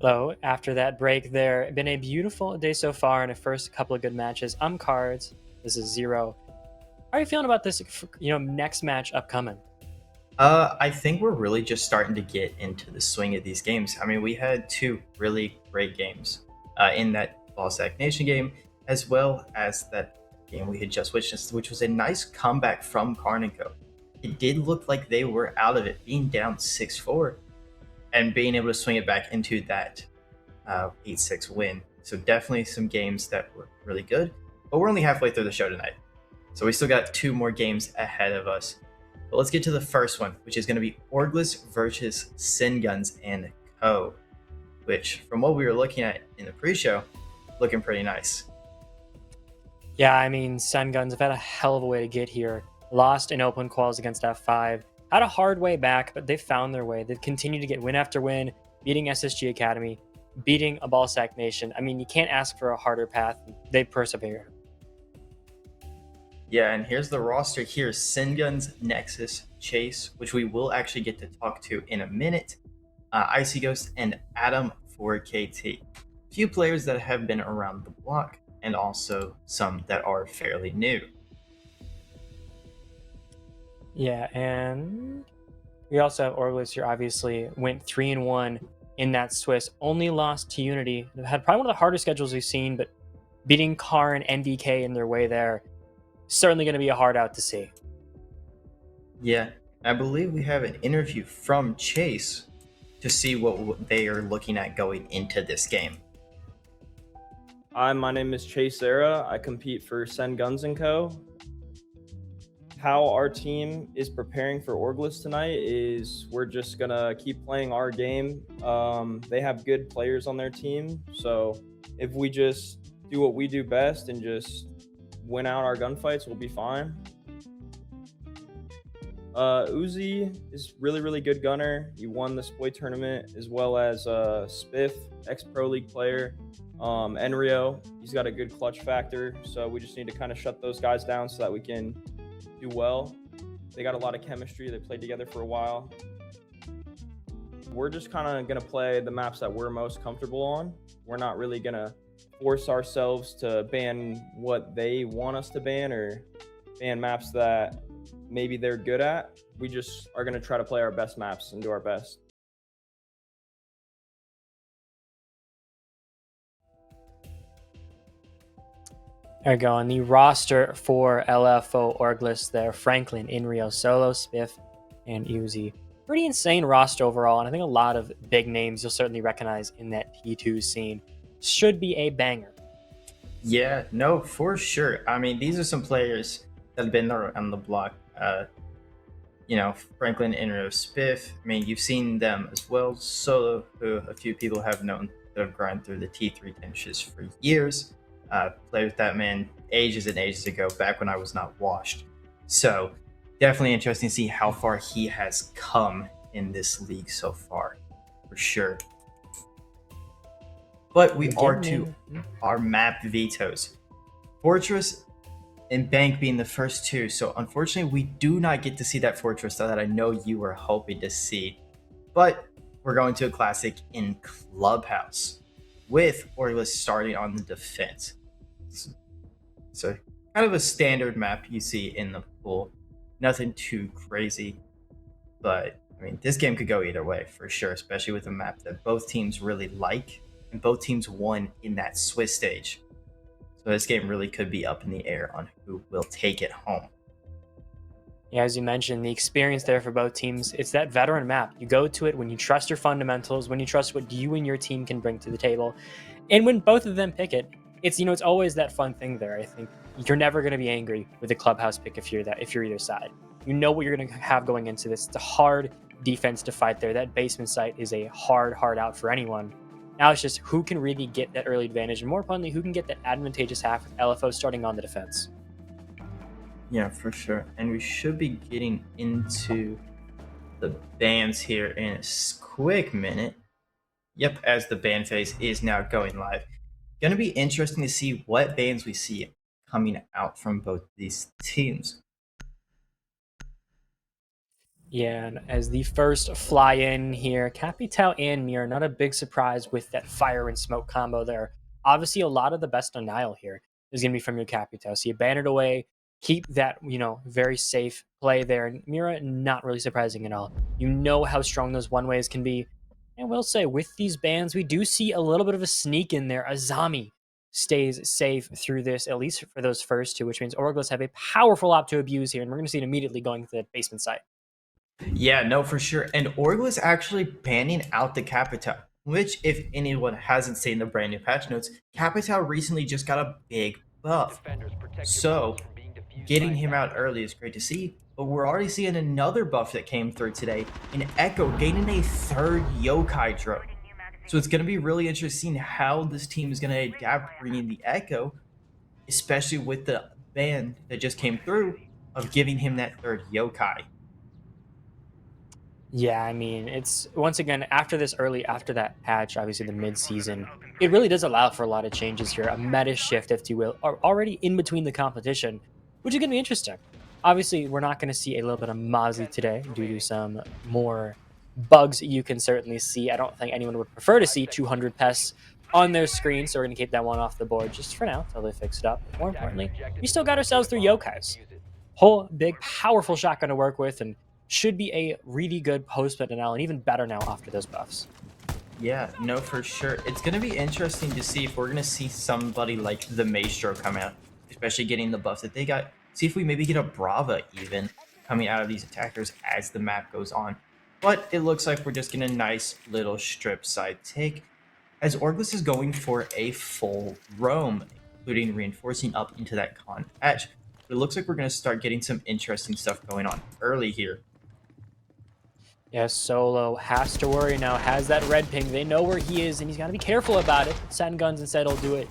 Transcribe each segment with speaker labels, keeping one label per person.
Speaker 1: Hello, after that break there, been a beautiful day so far and a first couple of good matches. I'm Cards. This is Zero. How are you feeling about this, next match upcoming?
Speaker 2: I think we're really just starting to get into the swing of these games. I mean, we had two really great games in that Ball Sack Nation game, as well as that game we had just witnessed, which was a nice comeback from Carnico. It did look like they were out of it, being down 6-4, and being able to swing it back into that 8-6 win. So definitely some games that were really good. But we're only halfway through the show tonight. So we still got two more games ahead of us. But let's get to the first one, which is going to be Orgless versus Cenguns and Co. Which, from what we were looking at in the pre-show, looking pretty nice.
Speaker 1: Yeah, I mean, Cenguns have had a hell of a way to get here. Lost in open quals against F5. Had a hard way back, but they found their way. They've continued to get win after win, beating SSG Academy, beating a Ball Sack Nation. I mean, you can't ask for a harder path. They persevered.
Speaker 2: Yeah, and here's the roster here: Cenguns, Nexus, Chase, which we will actually get to talk to in a minute, Icy Ghost, and Adam for KT. Few players that have been around the block, and also some that are fairly new.
Speaker 1: Yeah, and we also have Orgless here, obviously, went 3-1 in that Swiss. Only lost to Unity. They've had probably one of the hardest schedules we've seen, but beating Car and NVK in their way there, certainly going to be a hard out to see.
Speaker 2: Yeah, I believe we have an interview from Chase to see what they are looking at going into this game.
Speaker 3: Hi, my name is Chase Era. I compete for Cenguns & Co. How our team is preparing for Orgless tonight is we're just going to keep playing our game. They have good players on their team, so if we just do what we do best and just win out our gunfights, we'll be fine. Uzi is really good gunner. He won the Spoy tournament, as well as Spiff, ex-Pro League player. Enrio, he's got a good clutch factor, so we just need to kind of shut those guys down so that we can do well. They got a lot of chemistry. They played together for a while. We're just kind of going to play the maps that we're most comfortable on. We're not really going to force ourselves to ban what they want us to ban or ban maps that maybe they're good at. We just are going to try to play our best maps and do our best.
Speaker 1: There we go. And the roster for LFO Orgless there: Franklin, Inrio, Solo, Spiff, and Uzi. Pretty insane roster overall, and I think a lot of big names you'll certainly recognize in that T2 scene. Should be a banger.
Speaker 2: Yeah, no, for sure. I mean, these are some players that have been around the block. Franklin, Enrio, Spiff. I mean, you've seen them as well. Solo, who a few people have known that have grind through the T3 benches for years. Played with that man ages and ages ago, back when I was not washed. So definitely interesting to see how far he has come in this league so far, for sure. But we are to our map vetoes. Fortress and Bank being the first two. So unfortunately, we do not get to see that Fortress that I know you were hoping to see. But we're going to a classic in Clubhouse with Orgless starting on the defense. So kind of a standard map you see in the pool. Nothing too crazy. But I mean, this game could go either way for sure, especially with a map that both teams really like and both teams won in that Swiss stage. So this game really could be up in the air on who will take it home.
Speaker 1: Yeah, as you mentioned, the experience there for both teams, it's that veteran map. You go to it when you trust your fundamentals, when you trust what you and your team can bring to the table. And when both of them pick it, it's always that fun thing there. I think you're never going to be angry with the Clubhouse pick if you're either side. You know what you're going to have going into this. It's a hard defense to fight there. That basement site is a hard out for anyone. Now it's just who can really get that early advantage, and more importantly, who can get that advantageous half with LFO starting on the defense.
Speaker 2: Yeah, for sure. And we should be getting into the bans here in a quick minute. Yep, as the ban phase is now going live. Going to be interesting to see what bans we see coming out from both these teams.
Speaker 1: Yeah, and as the first fly in here, Capital and Mirror, not a big surprise with that fire and smoke combo there. Obviously, a lot of the best denial here is going to be from your Capital. So you ban it away, keep that, very safe play there. And Mira, not really surprising at all. You know how strong those one ways can be. And we'll say with these bans, we do see a little bit of a sneak in there. Azami stays safe through this, at least for those first two, which means Orgless have a powerful op to abuse here. And we're going to see it immediately going to the basement side.
Speaker 2: Yeah, no, for sure. And Orgless actually banning out the Capitao, which, if anyone hasn't seen the brand new patch notes, Capitao recently just got a big buff. So, getting him out early is great to see, but we're already seeing another buff that came through today, an Echo gaining a third Yokai drone. So it's going to be really interesting how this team is going to adapt bringing the Echo, especially with the ban that just came through of giving him that third Yokai.
Speaker 1: Yeah, I mean, it's once again after that patch, obviously the mid-season, it really does allow for a lot of changes here, a meta shift, if you will, are already in between the competition, which is going to be interesting. Obviously, we're not going to see a little bit of Mozzie today due to some more bugs you can certainly see. I don't think anyone would prefer to see 200 pests on their screen, so we're going to keep that one off the board just for now until they fix it up. But more importantly, we still got ourselves through Yokais. Whole big, powerful shotgun to work with, and should be a really good post-plant now, and even better now after those buffs.
Speaker 2: Yeah, no, for sure. It's going to be interesting to see if we're going to see somebody like the Maestro come out, especially getting the buffs that they got. See if we maybe get a Brava even coming out of these attackers as the map goes on. But it looks like we're just getting a nice little strip side take as Orgless is going for a full roam, including reinforcing up into that con edge. But it looks like we're going to start getting some interesting stuff going on early here.
Speaker 1: Yeah, Solo has to worry now, has that red ping. They know where he is, and he's got to be careful about it. Cenguns instead will do it.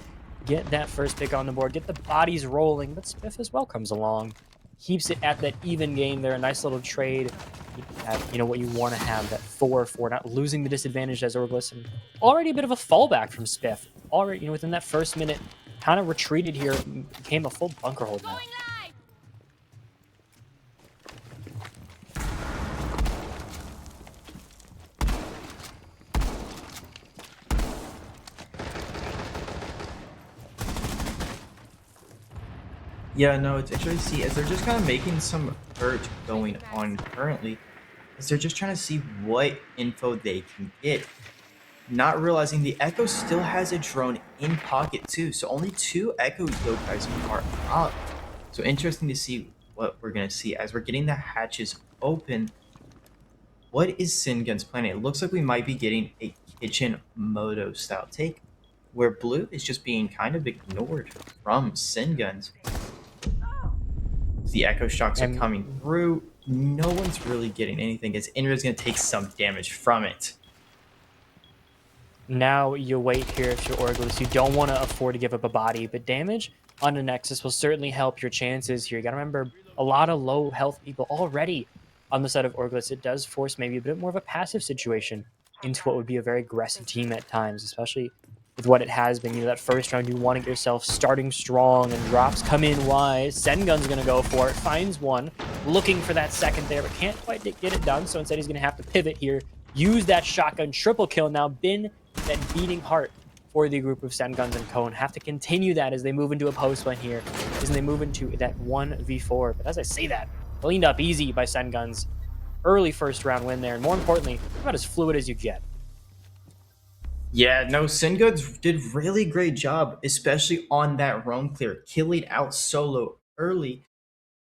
Speaker 1: Get that first pick on the board, get the bodies rolling, but Spiff as well comes along. Keeps it at that even game there, a nice little trade. What you want to have, that 4-4, not losing the disadvantage as Orgless, and already a bit of a fallback from Spiff. Already, within that first minute, kind of retreated here, became a full bunker hold now.
Speaker 2: Yeah, no, it's interesting to see as they're just kind of making some hurt going on currently, as they're just trying to see what info they can get. Not realizing the Echo still has a drone in pocket too, so only 2 Echo Yokais are up. So interesting to see what we're going to see as we're getting the hatches open. What is Cenguns planning? It looks like we might be getting a Kitchen Moto style take, where blue is just being kind of ignored from Cenguns. The echo shocks are coming through. No one's really getting anything as Indra's going to take some damage from it.
Speaker 1: Now you wait here if you're Orgless. You don't want to afford to give up a body, but damage on a Nexus will certainly help your chances here. You got to remember, a lot of low health people already on the side of Orgless. It does force maybe a bit more of a passive situation into what would be a very aggressive team at times, especially with what it has been. That first round, you want to get yourself starting strong, and drops come in wide. Cengun's going to go for it, finds one, looking for that second there, but can't quite get it done, so instead he's going to have to pivot here, use that shotgun, triple kill now, been that beating heart for the group of Cenguns and Cone. Have to continue that as they move into a post one here, as they move into that 1v4. But as I say that, cleaned up easy by Cenguns. Early first round win there, and more importantly, about as fluid as you get.
Speaker 2: Yeah, no, Cenguns did really great job, especially on that roam clear, killing out Solo early,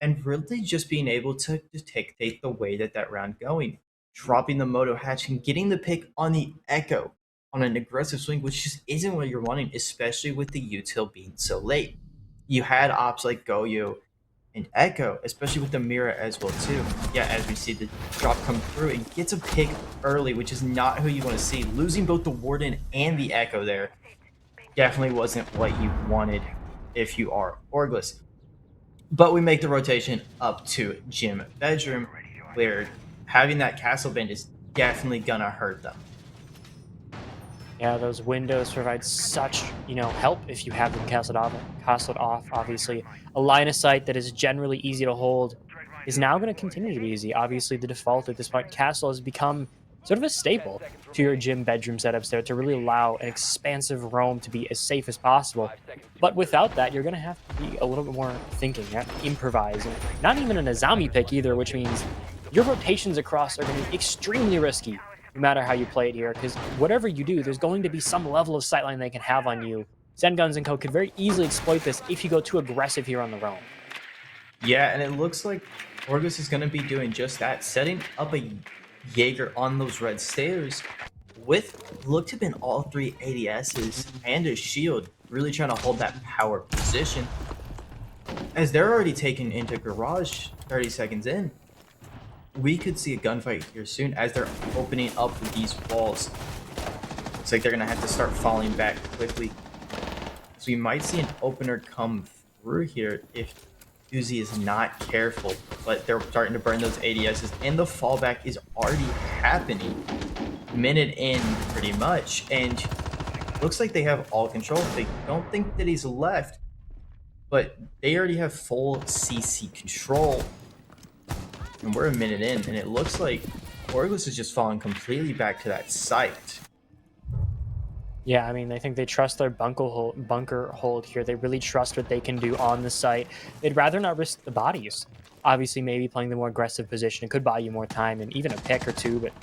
Speaker 2: and really just being able to dictate the way that round going, dropping the Moto hatch and getting the pick on the Echo on an aggressive swing, which just isn't what you're wanting, especially with the util being so late. You had ops like Goyo and Echo, especially with the Mira as well too. Yeah, as we see the drop come through, it gets a pick early, which is not who you want to see. Losing both the Warden and the Echo there definitely wasn't what you wanted if you are Orgless. But we make the rotation up to Gym Bedroom, where having that Castle Band is definitely gonna hurt them.
Speaker 1: Yeah, those windows provide such, help if you have them castled off, obviously. A line of sight that is generally easy to hold. is now going to continue to be easy. Obviously, the default at this point, Castle has become sort of a staple to your gym bedroom setups there to really allow an expansive roam to be as safe as possible. But without that, you're going to have to be a little bit more thinking, you have to improvise, and not even an Azami pick either, which means your rotations across are going to be extremely risky no matter how you play it here, because whatever you do, there's going to be some level of sightline they can have on you. Cenguns and Co. could very easily exploit this if you go too aggressive here on the roam.
Speaker 2: Yeah, and it looks like Orgless is going to be doing just that, setting up a Jaeger on those red stairs with look to have been all 3 ADSs and a shield, really trying to hold that power position. As they're already taken into garage 30 seconds in, we could see a gunfight here soon as they're opening up these walls. Looks like they're going to have to start falling back quickly. So we might see an opener come through here if Uzi is not careful, but they're starting to burn those ADSs, and the fallback is already happening. Minute in, pretty much, and looks like they have all control. They don't think that he's left, but they already have full CC control. And we're a minute in, and it looks like Orgless is just falling completely back to that site.
Speaker 1: Yeah, I mean, I think they trust their bunker hold here. They really trust what they can do on the site. They'd rather not risk the bodies. Obviously, maybe playing the more aggressive position, it could buy you more time and even a pick or two, but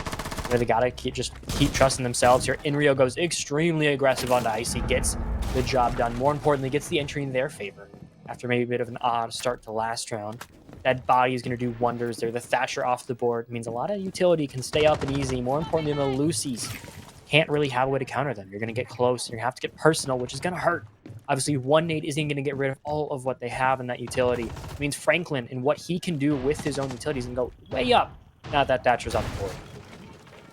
Speaker 1: they gotta keep trusting themselves here. Inrio goes extremely aggressive onto Icy, gets the job done. More importantly, gets the entry in their favor after maybe a bit of an odd start to last round. That body is going to do wonders there. The Thatcher off the board means a lot of utility can stay up and easy. More importantly, the Lucy's can't really have a way to counter them. You're going to get close. You're going to have to get personal, which is going to hurt. Obviously, one nade isn't going to get rid of all of what they have in that utility. It means Franklin and what he can do with his own utilities can go way up now that Thatcher's off the board.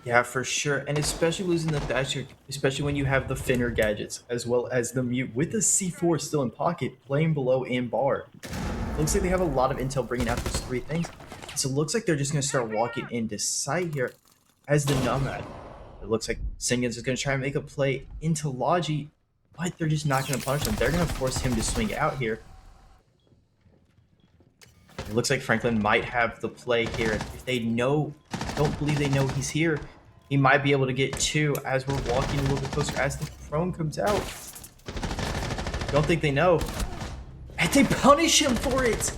Speaker 2: Yeah, for sure. And especially losing the Thatcher, especially when you have the Finner gadgets, as well as the Mute with the C4 still in pocket, playing below in bar. Looks like they have a lot of intel bringing out those 3 things. So it looks like they're just going to start walking into sight here as the Nomad. It looks like Cenguns is going to try and make a play into Logi, but they're just not going to punish him. They're going to force him to swing out here. It looks like Franklin might have the play here. If they don't believe they know he's here, he might be able to get 2 as we're walking a little bit closer as the prone comes out. Don't think they know. And they punish him for it!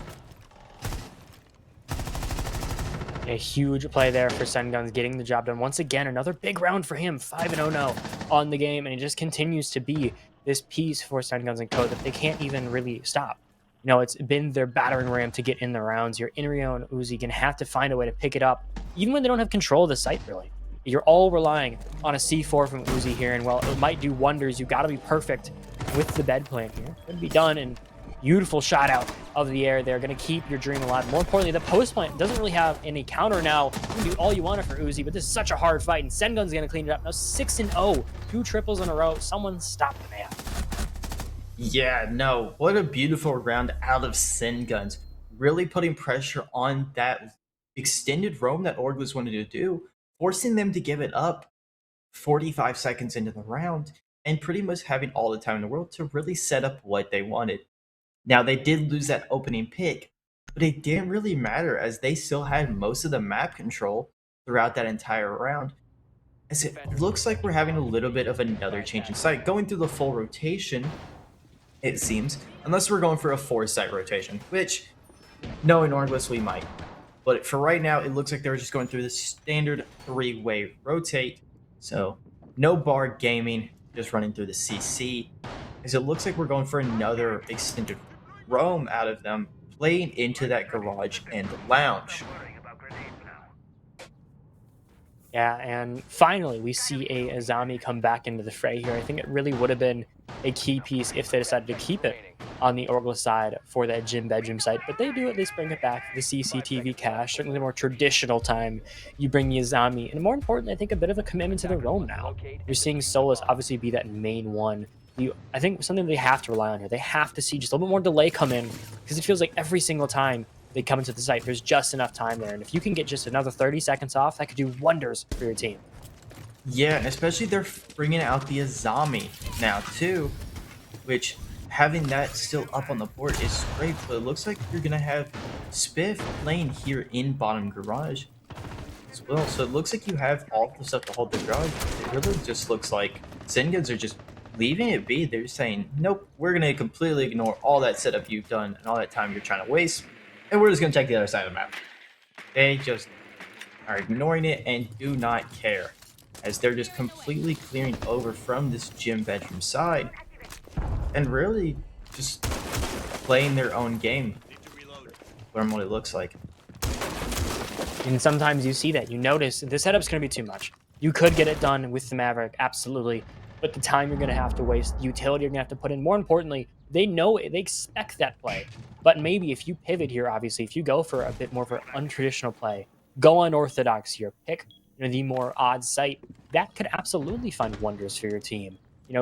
Speaker 1: A huge play there for Cenguns, getting the job done. Once again, another big round for him, 5-0 now on the game, and it just continues to be this piece for Cenguns and Co. that they can't even really stop. You know, it's been their battering ram to get in the rounds. Your Inrio and Uzi can have to find a way to pick it up, even when they don't have control of the site, really. You're all relying on a C4 from Uzi here, and while it might do wonders, you've got to be perfect with the bed plan here. It can be done, and beautiful shot out of the air there. Going to keep your dream alive. More importantly, the post plant doesn't really have any counter now. You can do all you want for Uzi, but this is such a hard fight, and Cenguns going to clean it up. Now 6-0, 2 triples in a row. Someone stop the man.
Speaker 2: Yeah, no, what a beautiful round out of Cenguns. Really putting pressure on that extended roam that Orgless wanted to do, forcing them to give it up 45 seconds into the round, and pretty much having all the time in the world to really set up what they wanted. Now, they did lose that opening pick, but it didn't really matter as they still had most of the map control throughout that entire round. As it looks like we're having a little bit of another change in sight, going through the full rotation, it seems, unless we're going for a 4-site rotation, which, knowing Orgless, we might. But for right now, it looks like they're just going through the standard 3-way rotate. So, no bar gaming, just running through the CC. As it looks like we're going for another extended roam out of them, playing into that garage and lounge.
Speaker 1: Yeah, and finally, we see a Azami come back into the fray here. I think it really would have been a key piece if they decided to keep it on the Orgless side for that gym bedroom site, but they do at least bring it back. The CCTV cache, certainly the more traditional time you bring the Azami, and more importantly, I think a bit of a commitment to the roam now. You're seeing Solus obviously be that main one. I think something they have to rely on here. They have to see just a little bit more delay come in, because it feels like every single time they come into the site, there's just enough time there, and if you can get just another 30 seconds off, that could do wonders for your team.
Speaker 2: Yeah, and especially they're bringing out the Azami now too, which having that still up on the board is great, but it looks like you're gonna have Spiff playing here in bottom garage as well. So it looks like you have all the stuff to hold the garage. It really just looks like Cenguns are just leaving it be. They're saying, nope, we're gonna completely ignore all that setup you've done and all that time you're trying to waste, and we're just gonna check the other side of the map. They just are ignoring it and do not care, as they're just completely clearing over from this gym bedroom side and really just playing their own game from what it looks like.
Speaker 1: And sometimes you see that. You notice the setup's going to be too much. You could get it done with the Maverick, absolutely. But the time you're going to have to waste, the utility you're going to have to put in, more importantly, they know it. They expect that play. But maybe if you pivot here, obviously, if you go for a bit more of an untraditional play, go unorthodox here, pick the more odd site, that could absolutely find wonders for your team.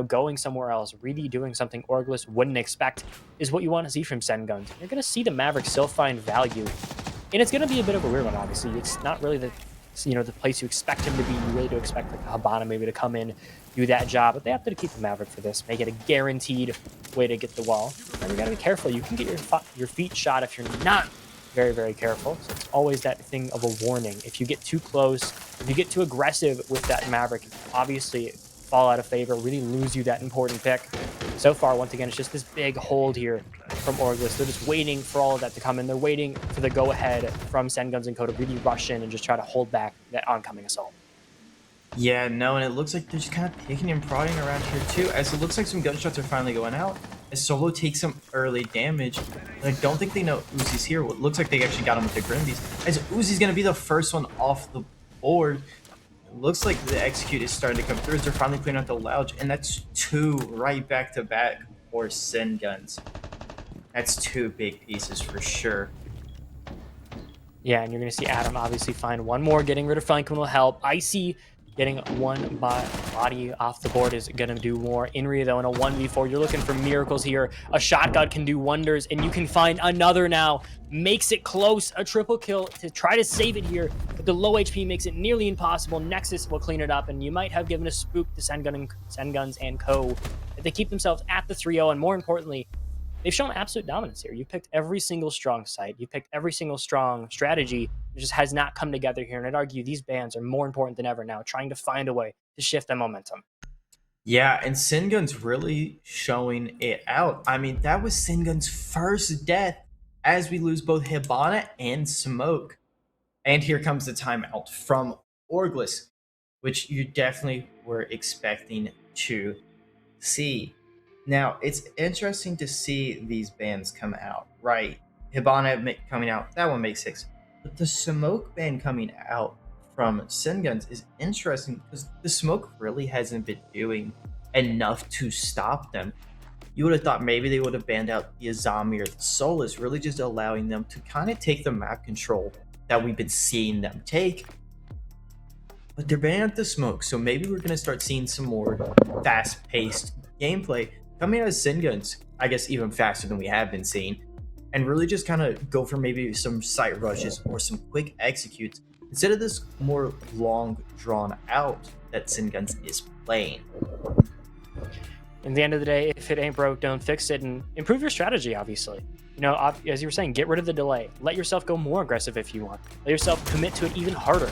Speaker 1: Going somewhere else, really doing something Orgless wouldn't expect is what you want to see from Cenguns. You're going to see the Maverick still find value. And it's going to be a bit of a weird one, obviously. It's not really the place you expect him to be. You really do expect like Habana maybe to come in, do that job, but they have to keep the Maverick for this, make it a guaranteed way to get the wall. And you got to be careful. You can get your feet shot if you're not very, very careful. So it's always that thing of a warning. If you get too close, if you get too aggressive with that Maverick, obviously fall out of favor, really lose you that important pick. So far, once again, it's just this big hold here from Orgless. They're just waiting for all of that to come in. They're waiting for the go-ahead from Cenguns and Co to really rush in and just try to hold back that oncoming assault.
Speaker 2: Yeah, no, and it looks like they're just kind of picking and prodding around here too, as it looks like some gunshots are finally going out, as Solo takes some early damage. But I don't think they know Uzi's here. Well, it looks like they actually got him with the Grimbies, as Uzi's going to be the first one off the board. It looks like the execute is starting to come through as they're finally clearing out the Lounge, and that's two right back to back for Cenguns. That's two big pieces for sure.
Speaker 1: Yeah, and you're going to see Adam obviously find one more. Getting rid of Franklin will help. Icy getting one body off the board is going to do more. Inri, though, in a 1v4, you're looking for miracles here. A shotgun can do wonders, and you can find another now. Makes it close. A triple kill to try to save it here, but the low HP makes it nearly impossible. Nexus will clean it up, and you might have given a spook to Cenguns and Co. If they keep themselves at the 3-0, and more importantly, they've shown absolute dominance here. You picked every single strong site. You picked every single strong strategy. It just has not come together here. And I'd argue these bans are more important than ever now, trying to find a way to shift the momentum.
Speaker 2: Yeah, and Cenguns really showing it out. I mean, that was Cenguns' first death as we lose both Hibana and Smoke. And here comes the timeout from Orgless, which you definitely were expecting to see. Now, it's interesting to see these bans come out, right? Hibana coming out, that one makes sense. But the Smoke ban coming out from Cenguns is interesting because the Smoke really hasn't been doing enough to stop them. You would have thought maybe they would have banned out the Azami or the Solus, really just allowing them to kind of take the map control that we've been seeing them take. But they're banning out the Smoke, so maybe we're going to start seeing some more fast-paced gameplay coming out of Cenguns, I guess even faster than we have been seeing, and really just kind of go for maybe some site rushes or some quick executes instead of this more long drawn out that Cenguns is playing.
Speaker 1: In the end of the day, if it ain't broke, don't fix it, and improve your strategy, obviously. As you were saying, get rid of the delay. Let yourself go more aggressive if you want. Let yourself commit to it even harder.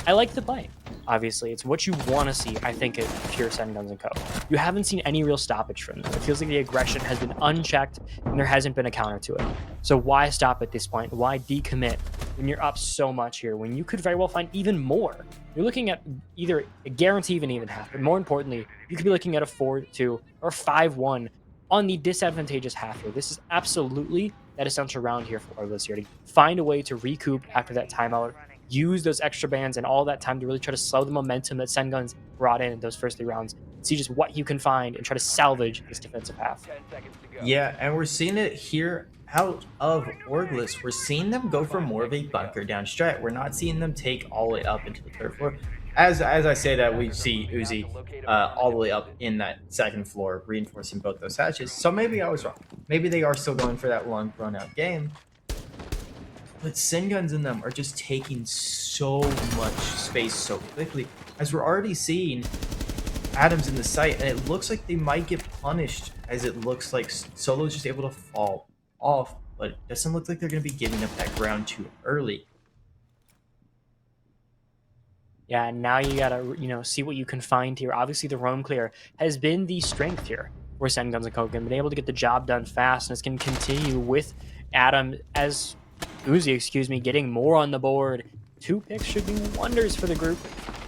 Speaker 1: I like the play. Obviously, it's what you want to see, I think, if you're Cenguns and Co. You haven't seen any real stoppage from them. It feels like the aggression has been unchecked, and there hasn't been a counter to it. So why stop at this point? Why decommit when you're up so much here, when you could very well find even more? You're looking at either a guarantee of an even half, but more importantly, you could be looking at a 4-2 or 5-1 on the disadvantageous half here. This is absolutely that essential round here for Orgless here to find a way to recoup after that timeout. Use those extra bans and all that time to really try to slow the momentum that Cenguns brought in those first 3 rounds. See just what you can find and try to salvage this defensive half.
Speaker 2: Yeah, and we're seeing it here out of Orgless. We're seeing them go for more of a bunker down strat. We're not seeing them take all the way up into the third floor. As I say that, we see Uzi all the way up in that second floor, reinforcing both those hatches. So maybe I was wrong. Maybe they are still going for that long, thrown-out game. But Cenguns in them are just taking so much space so quickly, as we're already seeing Adam's in the site, and it looks like they might get punished, as it looks like Solo's just able to fall off, but it doesn't look like they're going to be giving up that ground too early.
Speaker 1: Yeah, and now you gotta, see what you can find here. Obviously, the roam clear has been the strength here for Cenguns and Kogan, been able to get the job done fast, and it's going to continue with Adam as Uzi, getting more on the board. 2 picks should do wonders for the group.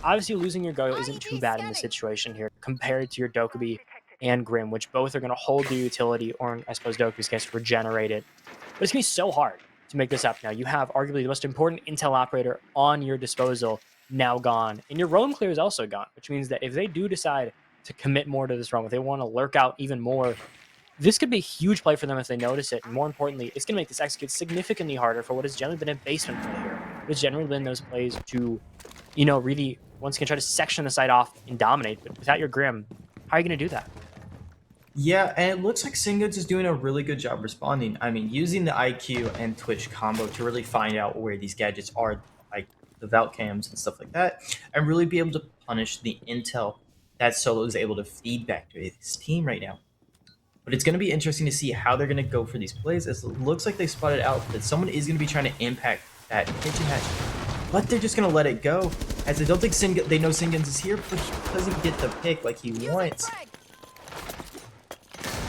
Speaker 1: Obviously, losing your Goyo isn't too bad in this situation here compared to your Dokubi and Grim, which both are going to hold the utility, or I suppose Dokubi's case, regenerate it. But it's going to be so hard to make this up now. You have arguably the most important intel operator on your disposal now gone, and your roam clear is also gone, which means that if they do decide to commit more to this roam, if they want to lurk out even more, this could be a huge play for them if they notice it. And more importantly, it's going to make this execute significantly harder for what has generally been a basement play here. It's generally been those plays to, really once again try to section the site off and dominate. But without your Grim, how are you going to do that?
Speaker 2: Yeah, and it looks like Cenguns is doing a really good job responding. I mean, using the IQ and Twitch combo to really find out where these gadgets are, like the Valt cams and stuff like that, and really be able to punish the intel that Solo is able to feed back to his team right now. But it's going to be interesting to see how they're going to go for these plays, as it looks like they spotted out that someone is going to be trying to impact that kitchen hatch. But they're just going to let it go, as they don't think they know Cenguns is here, but he doesn't get the pick like he wants.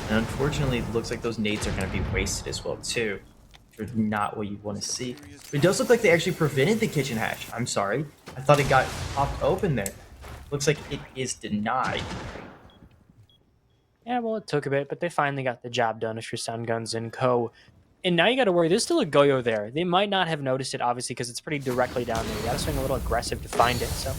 Speaker 2: And unfortunately, it looks like those nades are going to be wasted as well, too. Which are not what you want to see. But it does look like they actually prevented the kitchen hatch. I'm sorry. I thought it got popped open there. Looks like it is denied.
Speaker 1: Yeah, well, it took a bit, but they finally got the job done if you're Cenguns and Co. And now you got to worry. There's still a Goyo there. They might not have noticed it, obviously, because it's pretty directly down there. You got to swing a little aggressive to find it. So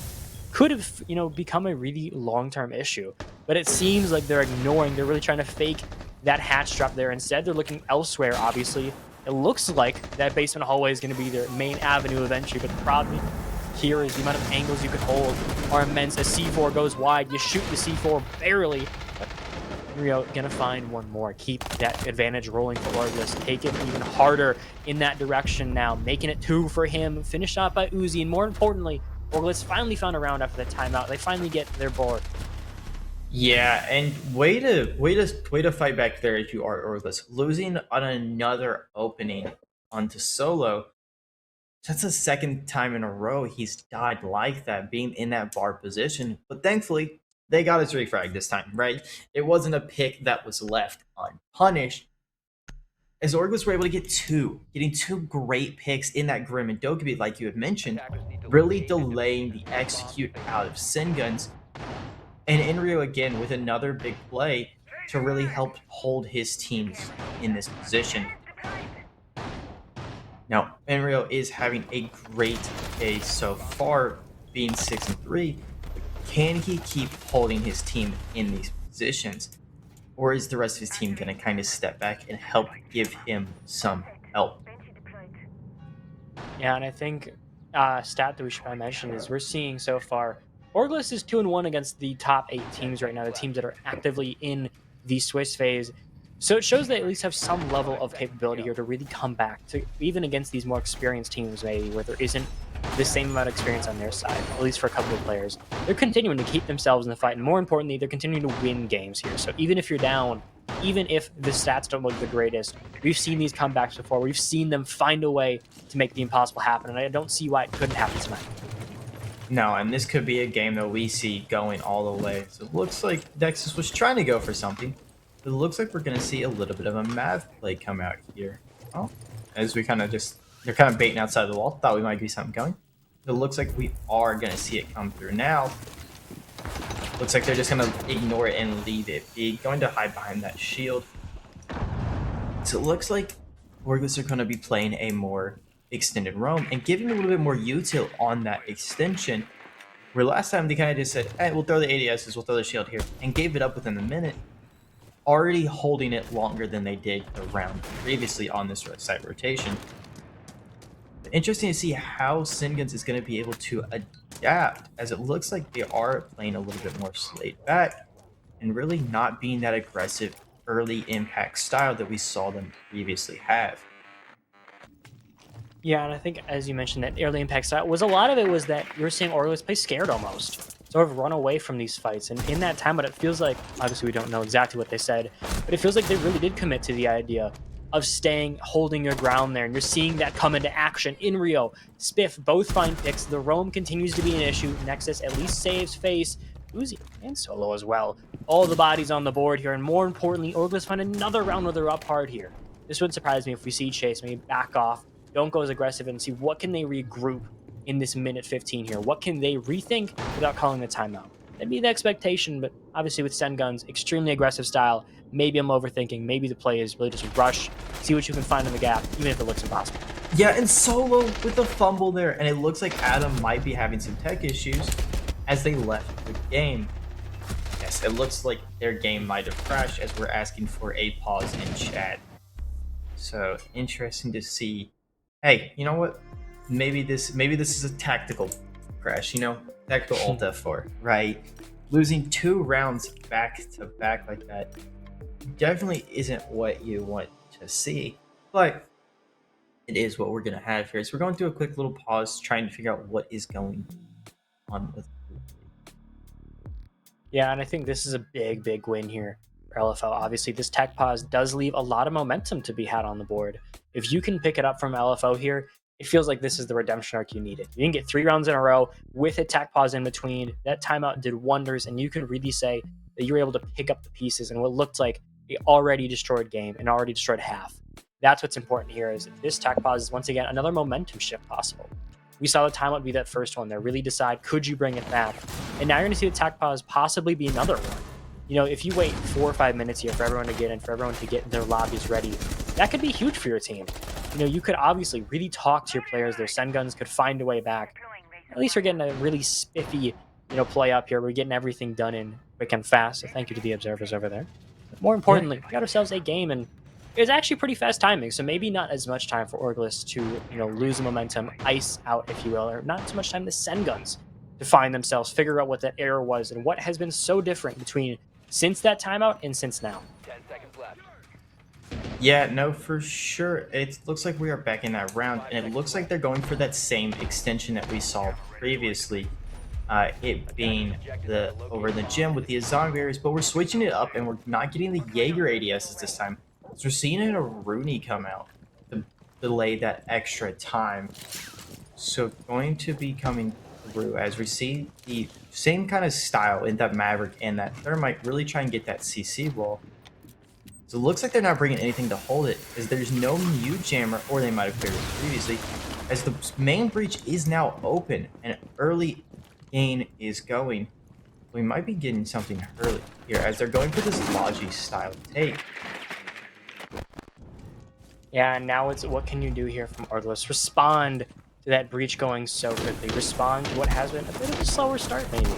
Speaker 1: could have, become a really long-term issue. But it seems like they're ignoring. They're really trying to fake that hatch drop there. Instead, they're looking elsewhere, obviously. It looks like that basement hallway is going to be their main avenue of entry, but the problem here is the amount of angles you can hold are immense. As C4 goes wide, you shoot the C4 barely. But Rio gonna find one more. Keep that advantage rolling for Orgless. Take it even harder in that direction now, making it 2 for him. Finished off by Uzi, and more importantly, Orgless finally found a round after the timeout. They finally get their board.
Speaker 2: Yeah, and way to fight back there if you are Orgless. Losing on another opening onto Solo. That's the second time in a row he's died like that, being in that bar position. But thankfully, they got his refrag this time, right? It wasn't a pick that was left unpunished. As Orgless were able to get getting 2 great picks in that Grim and Dokkaebi, like you had mentioned, really delaying the execute out of Cenguns. And Enryo again with another big play to really help hold his teams in this position. Now, Enryo is having a great day so far, being 6-3. Can he keep holding his team in these positions? Or is the rest of his team going to kind of step back and help give him some help?
Speaker 1: Yeah, and I think stat that we should probably mention is we're seeing so far Orgless is 2-1 against the top 8 teams right now, the teams that are actively in the Swiss phase. So it shows they at least have some level of capability here to really come back, to even against these more experienced teams, maybe, where there isn't the same amount of experience on their side, at least for a couple of players. They're continuing to keep themselves in the fight, and more importantly, they're continuing to win games here. So even if you're down, even if the stats don't look the greatest, we've seen these comebacks before. We've seen them find a way to make the impossible happen, and I don't see why it couldn't happen tonight.
Speaker 2: No, and this could be a game that we see going all the way. So it looks like Nexus was trying to go for something. It looks like we're going to see a little bit of a Mav play come out here. Oh, as we kind of they're kind of baiting outside the wall. Thought we might be something going. It looks like we are going to see it come through now. Looks like they're just going to ignore it and leave it be. Going to hide behind that shield. So it looks like Orgless are going to be playing a more extended roam and giving a little bit more util on that extension. Where last time they kind of just said, hey, we'll throw the ADSs, we'll throw the shield here, and gave it up within a minute. Already holding it longer than they did the round previously on this site rotation. But interesting to see how Cenguns is going to be able to adapt, as it looks like they are playing a little bit more laid back and really not being that aggressive early impact style that we saw them previously have.
Speaker 1: Yeah, and I think, as you mentioned, that early impact style was a lot of it was that you were seeing Orgless play scared almost. sort of run away from these fights. And in that time, but it feels like, obviously we don't know exactly what they said, but it feels like they really did commit to the idea of staying, holding your ground there. And you're seeing that come into action in Rio. Spiff both find picks. The roam continues to be an issue. Nexus at least saves face. Uzi and Solo as well. All the bodies on the board here. And more importantly, Orgless find another round where they're up hard here. This would surprise me if we see Chase maybe back off, don't go as aggressive, and see what can they regroup in this minute 15 here. What can they rethink without calling the timeout? That'd be the expectation, but obviously with Cenguns, extremely aggressive style. Maybe I'm overthinking. Maybe the play is really just rush, see what you can find in the gap, even if it looks impossible.
Speaker 2: Yeah, and Solo with the fumble there, and it looks like Adam might be having some tech issues as they left the game. Yes, it looks like their game might have crashed as we're asking for a pause in chat. So interesting to see. Hey, you know what? Maybe this is a tactical crash, tactical alt F4, right? Losing 2 rounds back to back like that definitely isn't what you want to see, but it is what we're gonna have here. So we're going through a quick little pause, trying to figure out what is going on with.
Speaker 1: Yeah, and I think this is a big win here for LFL. Obviously, this tech pause does leave a lot of momentum to be had on the board. If you can pick it up from LFO here, it feels like this is the redemption arc you needed. You didn't get 3 rounds in a row with a tech pause in between. That timeout did wonders, and you could really say that you were able to pick up the pieces in what looked like an already destroyed game and already destroyed half. That's what's important here, is that this tech pause is once again another momentum shift possible. We saw the timeout be that first one there, really decide, could you bring it back? And now you're going to see the tech pause possibly be another one. If you wait 4 or 5 minutes here for everyone to get in, for everyone to get their lobbies ready, that could be huge for your team. You could obviously really talk to your players. Their Cenguns could find a way back. At least we're getting a really spiffy, play up here. We're getting everything done in quick and fast. So thank you to the observers over there. But more importantly, we got ourselves a game, and it was actually pretty fast timing. So maybe not as much time for Orgless to, lose the momentum, ice out, if you will, or not so much time to Cenguns to find themselves, figure out what that error was, and what has been so different between since that timeout and since now.
Speaker 4: 10 seconds left.
Speaker 2: Yeah, no, for sure. It looks like we are back in that round, and it looks like they're going for that same extension that we saw previously. It being over the gym with the Azong barriers, but we're switching it up, and we're not getting the Jaeger ADSs this time. So we're seeing a Rooney come out to delay that extra time. So going to be coming through as we see the same kind of style in that Maverick and that Thermite really try and get that CC wall. So it looks like they're not bringing anything to hold it, as there's no mute jammer, or they might have cleared it previously, as the main breach is now open and early gain is going. We might be getting something early here as they're going for this Logi style take.
Speaker 1: Yeah, and now it's what can you do here from Orgless? Respond to that breach going so quickly. Respond to what has been a bit of a slower start, maybe.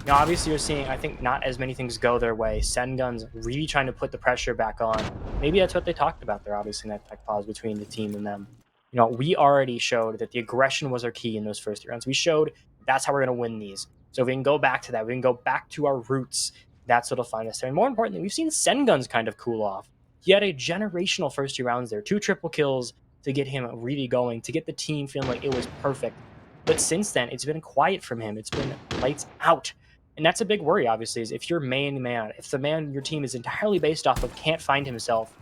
Speaker 1: Obviously, you're seeing, I think, not as many things go their way. Cenguns really trying to put the pressure back on. Maybe that's what they talked about there, obviously, in that tech pause between the team and them. We already showed that the aggression was our key in those first 3 rounds. We showed that's how we're going to win these. So if we can go back to that, we can go back to our roots. That's what'll find us there. And more importantly, we've seen Cenguns kind of cool off. He had a generational first 2 rounds there. 2 triple kills to get him really going, to get the team feeling like it was perfect. But since then, it's been quiet from him. It's been lights out. And that's a big worry, obviously, is if your main man, if the man your team is entirely based off of can't find himself,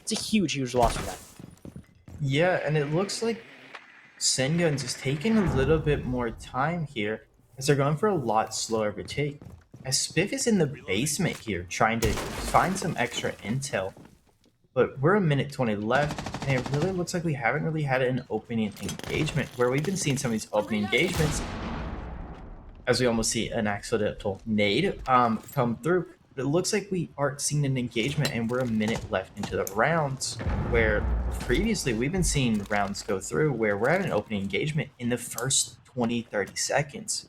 Speaker 1: it's a huge loss for that.
Speaker 2: Yeah, and it looks like Cenguns is taking a little bit more time here, as they're going for a lot slower of a take. As Spiff is in the basement here, trying to find some extra intel. But we're a minute 20 left, and it really looks like we haven't really had an opening engagement, where we've been seeing some of these opening engagements, as we almost see an accidental nade come through. But it looks like we aren't seeing an engagement, and we're a minute left into the rounds, where previously we've been seeing rounds go through where we're having an opening engagement in the first 20-30 seconds.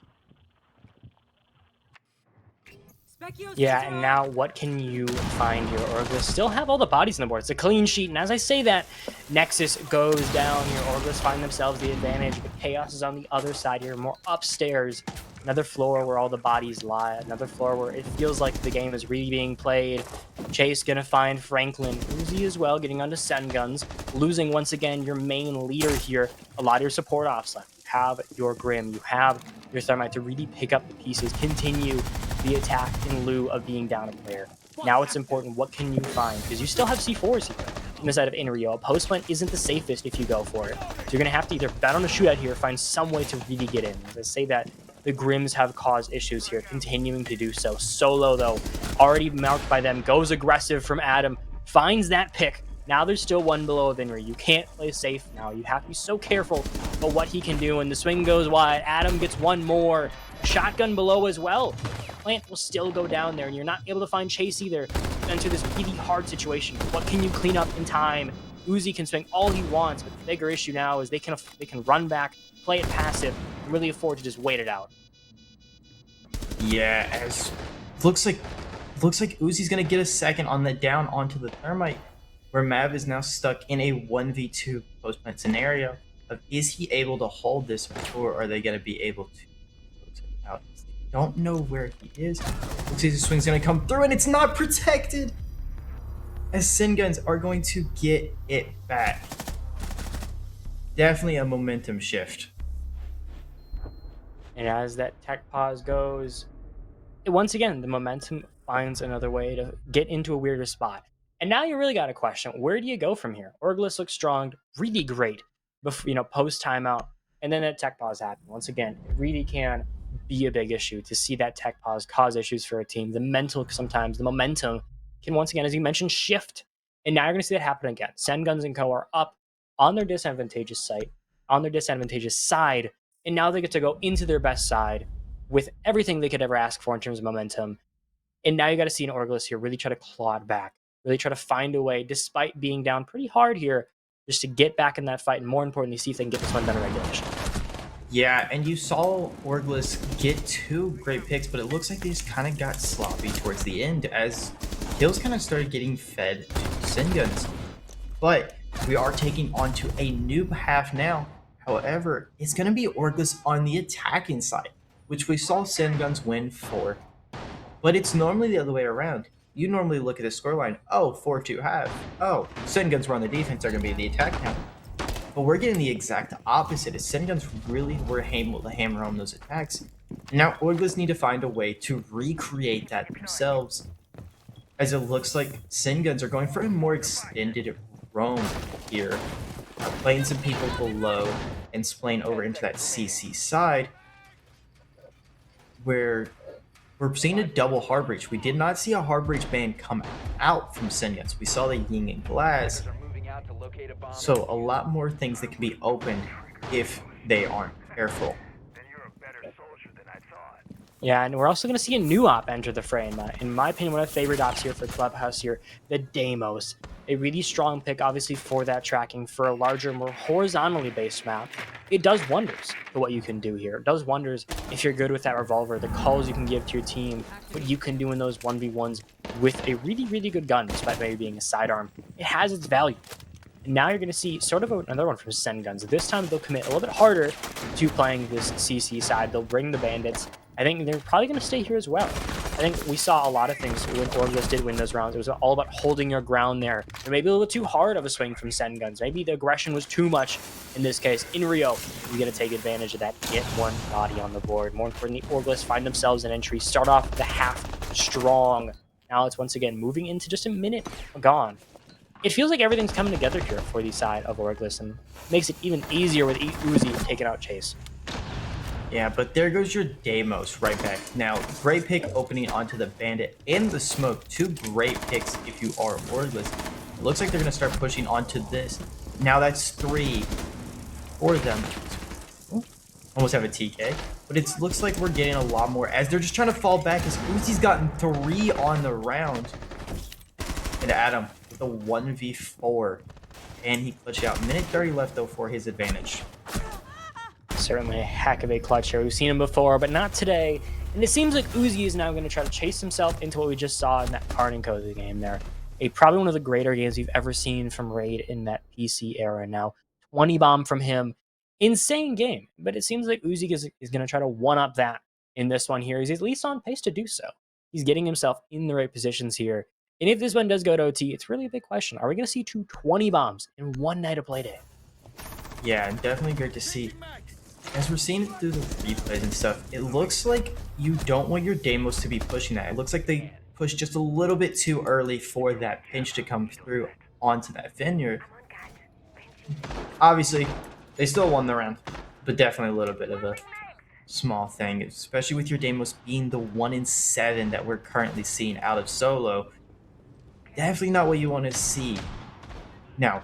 Speaker 1: Yeah, and now what can you find here? Orgless still have all the bodies on the board. It's a clean sheet, and as I say that, Nexus goes down here. Orgless find themselves the advantage, but Chaos is on the other side here, more upstairs. Another floor where all the bodies lie. Another floor where it feels like the game is really being played. Chase gonna find Franklin. Uzi as well, getting onto Cenguns. Losing once again your main leader here. A lot of your support offs left. You have your Grim. You have your Thermite to really pick up the pieces, continue the attack in lieu of being down a player. Now it's important, what can you find? Because you still have C4s here on the side of Inrio. A post plant isn't the safest if you go for it. So you're going to have to either bet on a shootout here, find some way to really get in. As I say that, the Grims have caused issues here, continuing to do so. Solo, though, already marked by them, goes aggressive from Adam, finds that pick. Now there's still one below of Inri. You can't play safe now. You have to be so careful about what he can do. And the swing goes wide. Adam gets one more. Shotgun below as well. Plant will still go down there, and you're not able to find Chase either. Enter this really hard situation. What can you clean up in time? Uzi can swing all he wants, but the bigger issue now is they can run back, play it passive, and really afford to just wait it out.
Speaker 2: Yeah, as looks like Uzi's gonna get a second on the down onto the Thermite, where Mav is now stuck in a 1v2 post plant scenario. Of is he able to hold this, or are they gonna be able to close it out? They don't know where he is. Looks like the swing's gonna come through, and it's not protected. As Cenguns are going to get it back. Definitely a momentum shift.
Speaker 1: And as that tech pause goes, once again, the momentum finds another way to get into a weirder spot. And now you really got to question, where do you go from here? Orgless looks strong, really great, before, post timeout, and then that tech pause happened. Once again, it really can be a big issue to see that tech pause cause issues for a team. The mental, sometimes the momentum can once again, as you mentioned, shift. And now you're going to see that happen again. Cenguns and Co are up on their disadvantageous site, on their disadvantageous side, and now they get to go into their best side with everything they could ever ask for in terms of momentum. And now you got to see an Orgless here really try to claw it back, really try to find a way, despite being down pretty hard here, just to get back in that fight, and more importantly, see if they can get this one done in regulation.
Speaker 2: Yeah, and you saw Orgless get 2 great picks, but it looks like they just kind of got sloppy towards the end as kills kind of started getting fed to Cenguns. But we are taking on to a new half now. However, it's going to be Orgless on the attacking side, which we saw Cenguns win for. But it's normally the other way around. You normally look at the scoreline, oh, 4-2 half. Oh, Cenguns were on the defense, they're going to be the attack now. But we're getting the exact opposite, as Cenguns really were able to hammer home those attacks. And now Orgless need to find a way to recreate that themselves, as it looks like Cenguns are going for a more extended roam here, playing some people below and splaying over into that CC side, where we're seeing a double hard breach. We did not see a hard breach ban come out from Cenguns. We saw the Ying and Glass. So a lot more things that can be opened if they aren't careful.
Speaker 1: Yeah, and we're also going to see a new op enter the frame. In my opinion, one of the favorite ops here for Clubhouse here, the Deimos. A really strong pick, obviously, for that tracking, for a larger, more horizontally based map. It does wonders for what you can do here. It does wonders if you're good with that revolver, the calls you can give to your team, what you can do in those 1v1s with a really, really good gun, despite maybe being a sidearm. It has its value. And now you're going to see sort of another one from Cenguns. This time they'll commit a little bit harder to playing this CC side. They'll bring the bandits. I think they're probably going to stay here as well. I think we saw a lot of things when Orgless did win those rounds. It was all about holding your ground there. Or maybe a little bit too hard of a swing from Cenguns. Maybe the aggression was too much in this case. In Rio, you're going to take advantage of that. Get one body on the board. More importantly, Orgless find themselves an entry. Start off the half strong. Now it's once again moving into just a minute gone. It feels like everything's coming together here for the side of Orgless, and makes it even easier with Uzi taking out Chase.
Speaker 2: Yeah, but there goes your Deimos right back. Now, great pick opening onto the Bandit in the smoke. 2 great picks if you are Orgless. It looks like they're going to start pushing onto this. Now that's 3 for them. Ooh, almost have a TK. But it looks like we're getting a lot more as they're just trying to fall back, as Uzi's gotten 3 on the round. And Adam with a 1v4. And he clutched out. Minute 30 left, though, for his advantage.
Speaker 1: Certainly a heck of a clutch here. We've seen him before, but not today. And it seems like Uzi is now going to try to chase himself into what we just saw in that Karn and Cozy game there. Probably one of the greater games we've ever seen from Raid in that PC era. Now, 20 bomb from him. Insane game. But it seems like Uzi is going to try to one-up that in this one here. He's at least on pace to do so. He's getting himself in the right positions here. And if this one does go to OT, it's really a big question. Are we going to see 2 20 bombs in one night of Playday?
Speaker 2: Yeah, definitely great to see. as we're seeing it through the replays and stuff, it looks like you don't want your Deimos to be pushing that. It looks like they pushed just a little bit too early for that pinch to come through onto that vineyard. Obviously, they still won the round, but definitely a little bit of a small thing, especially with your Deimos being the 1 in 7 that we're currently seeing out of solo. Definitely not what you want to see. Now,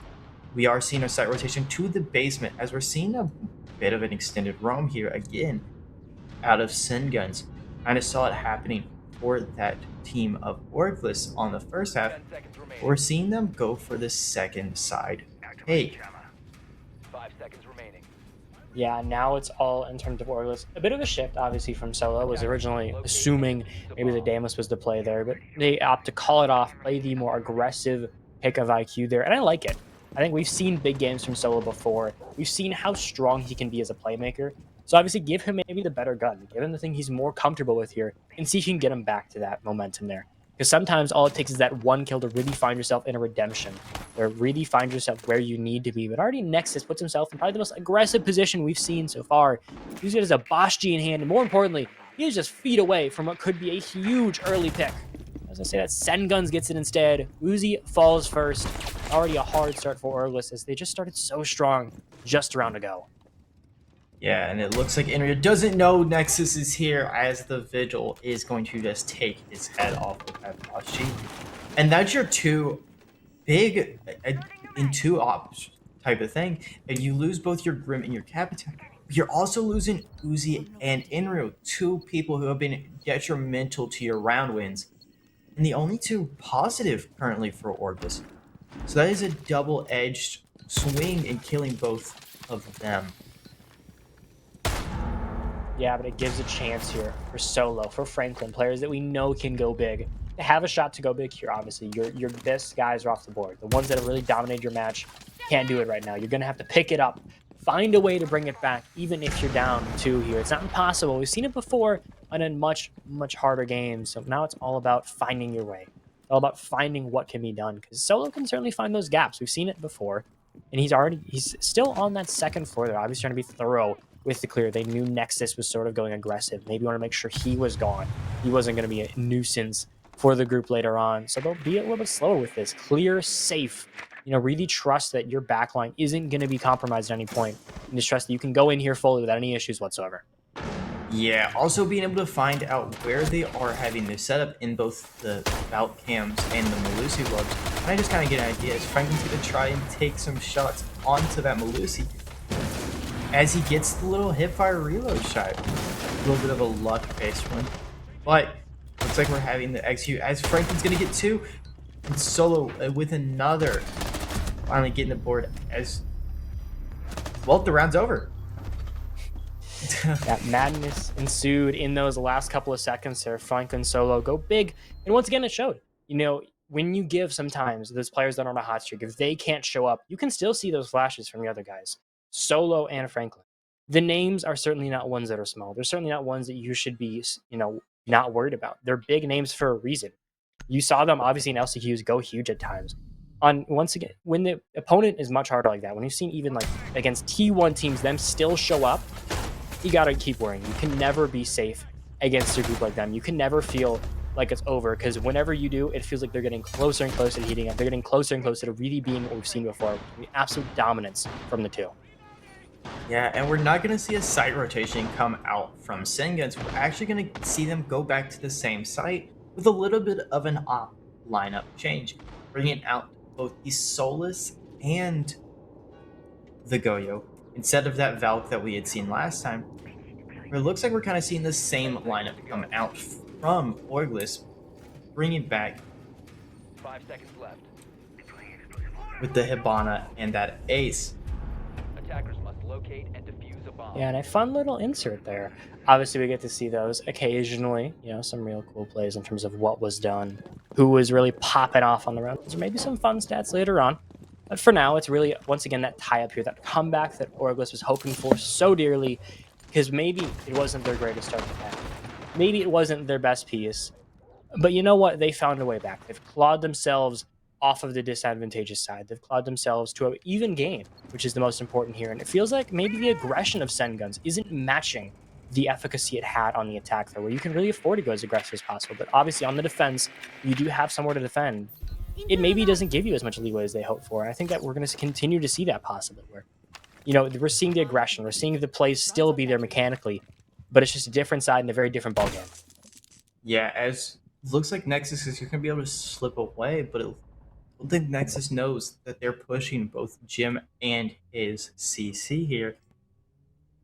Speaker 2: we are seeing a site rotation to the basement as we're seeing a bit of an extended roam here again out of Cenguns. Kind of saw it happening for that team of Orgless on the first half. We're seeing them go for the second side take.
Speaker 4: 5 seconds remaining.
Speaker 1: Yeah, now it's all in terms of Orgless. A bit of a shift, obviously, from solo. Was originally assuming maybe the Damus was the play there, but they opt to call it off, play the more aggressive pick of IQ there, and I like it. I think we've seen big games from solo before. We've seen how strong he can be as a playmaker. So obviously give him maybe the better gun, give him the thing he's more comfortable with here, and see if you can get him back to that momentum there. Because sometimes all it takes is that one kill to really find yourself in a redemption, or really find yourself where you need to be. But already Nexus puts himself in probably the most aggressive position we've seen so far. He's got his Abashji in hand, and more importantly, he is just feet away from what could be a huge early pick. As I say, that Cenguns gets it instead. Uzi falls first. Already a hard start for Orgless as they just started so strong just a round ago.
Speaker 2: Yeah, and it looks like Inria doesn't know Nexus is here as the Vigil is going to just take his head off with that Bashi. And that's your two big in two ops type of thing. And you lose both your Grim and your Capitan. You're also losing Uzi and Inrio, two people who have been detrimental to your round wins. And the only two positive currently for Orgless. So that is a double-edged swing in killing both of them.
Speaker 1: Yeah, but it gives a chance here for solo, for Franklin, players that we know can go big. To have a shot to go big here, obviously, your best guys are off the board. The ones that have really dominated your match can't do it right now. You're going to have to pick it up, find a way to bring it back, even if you're down 2 here. It's not impossible. We've seen it before and in much, much harder games. So now it's all about finding your way. It's all about finding what can be done, because solo can certainly find those gaps. We've seen it before, and he's still on that second floor there, obviously trying to be thorough with the clear. They knew Nexus was sort of going aggressive. Maybe want to make sure he was gone. He wasn't going to be a nuisance for the group later on. So they'll be a little bit slower with this. Clear, safe. You know, really trust that your backline isn't going to be compromised at any point. And just trust that you can go in here fully without any issues whatsoever.
Speaker 2: Yeah, also being able to find out where they are having their setup in both the Valk cams and the Melusi webs. And I just kind of get an idea as Franklin's going to try and take some shots onto that Melusi as he gets the little hipfire reload shot. A little bit of a luck-based one. But looks like we're having the XU as Franklin's going to get 2. And solo with another. Finally getting the board as... Well, the round's over.
Speaker 1: That madness ensued in those last couple of seconds there. Franklin solo go big. And once again, it showed. You know, when you give sometimes those players that are on a hot streak, if they can't show up, you can still see those flashes from the other guys. Solo and Franklin. The names are certainly not ones that are small. They're certainly not ones that you should be, you know, not worried about. They're big names for a reason. You saw them obviously in LCQs go huge at times. Once again, when the opponent is much harder like that, when you've seen even like against T1 teams, them still show up, you gotta keep worrying. You can never be safe against a group like them. You can never feel like it's over, because whenever you do, it feels like they're getting closer and closer to heating up. They're getting closer and closer to really being what we've seen before, the absolute dominance from the two.
Speaker 2: Yeah, and we're not going to see a site rotation come out from Cenguns. We're actually going to see them go back to the same site with a little bit of an op lineup change, bringing out both the Solus and the Goyo instead of that Valk that we had seen last time. It looks like we're kind of seeing the same lineup come out from Orgless, bringing back
Speaker 4: 5 seconds left.
Speaker 2: with the Hibana and that Ace.
Speaker 4: Attackers must locate and defuse a bomb.
Speaker 1: Yeah, and a fun little insert there. Obviously, we get to see those occasionally, you know, some real cool plays in terms of what was done, who was really popping off on the rounds. Maybe some fun stats later on. But for now, it's really, once again, that tie-up here, that comeback that Orgless was hoping for so dearly, because maybe it wasn't their greatest start to have. Maybe it wasn't their best piece. But you know what? They found a way back. They've clawed themselves off of the disadvantageous side. They've clawed themselves to an even game, which is the most important here. And it feels like maybe the aggression of Cenguns isn't matching the efficacy it had on the attack there, where you can really afford to go as aggressive as possible. But obviously on the defense, you do have somewhere to defend. It maybe doesn't give you as much leeway as they hope for. And I think that we're going to continue to see that possibly, where, we're seeing the aggression, we're seeing the plays still be there mechanically, but it's just a different side and a very different ballgame.
Speaker 2: Yeah, as looks like Nexus is going to be able to slip away, but I don't think Nexus knows that they're pushing both Jim and his CC here.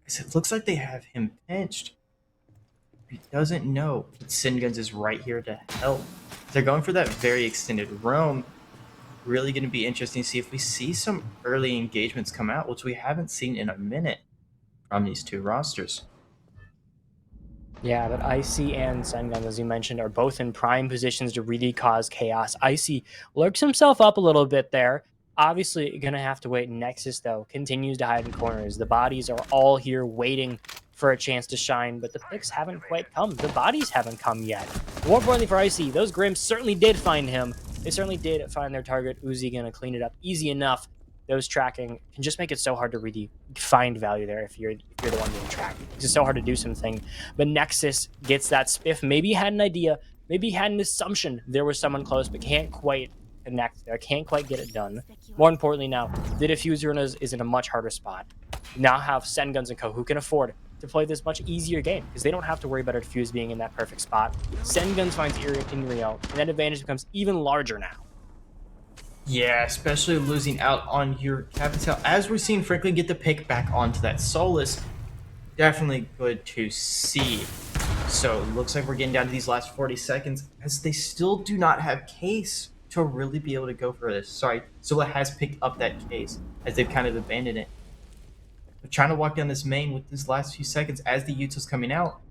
Speaker 2: Because it looks like they have him pinched. He doesn't know that Cenguns is right here to help. They're going for that very extended roam. Really going to be interesting to see if we see some early engagements come out, which we haven't seen in a minute from these two rosters.
Speaker 1: Yeah, but Icy and Cenguns, as you mentioned, are both in prime positions to really cause chaos. Icy lurks himself up a little bit there. Obviously, going to have to wait. Nexus, though, continues to hide in corners. The bodies are all here waiting for a chance to shine, but the picks haven't quite come. The bodies haven't come yet. More importantly for Icy, those Grims certainly did find him. They certainly did find their target. Uzi going to clean it up easy enough. Those tracking can just make it so hard to really find value there if you're the one being tracked. It's so hard to do something. But Nexus gets that spiff. Maybe he had an idea. Maybe he had an assumption there was someone close, but can't quite connect there. Can't quite get it done. More importantly now, the diffuser is in a much harder spot. You now have Cenguns and Co. who can afford to play this much easier game because they don't have to worry about a defuse being in that perfect spot. Cenguns finds Inrio, and that advantage becomes even larger now.
Speaker 2: Yeah, especially losing out on your Capital. As we're seeing Franklin get the pick back onto that Solus, definitely good to see. So it looks like we're getting down to these last 40 seconds as they still do not have Case to really be able to go for this. Sorry, Sola has picked up that Case as they've kind of abandoned it. They're trying to walk down this main with these last few seconds as the Utah's coming out.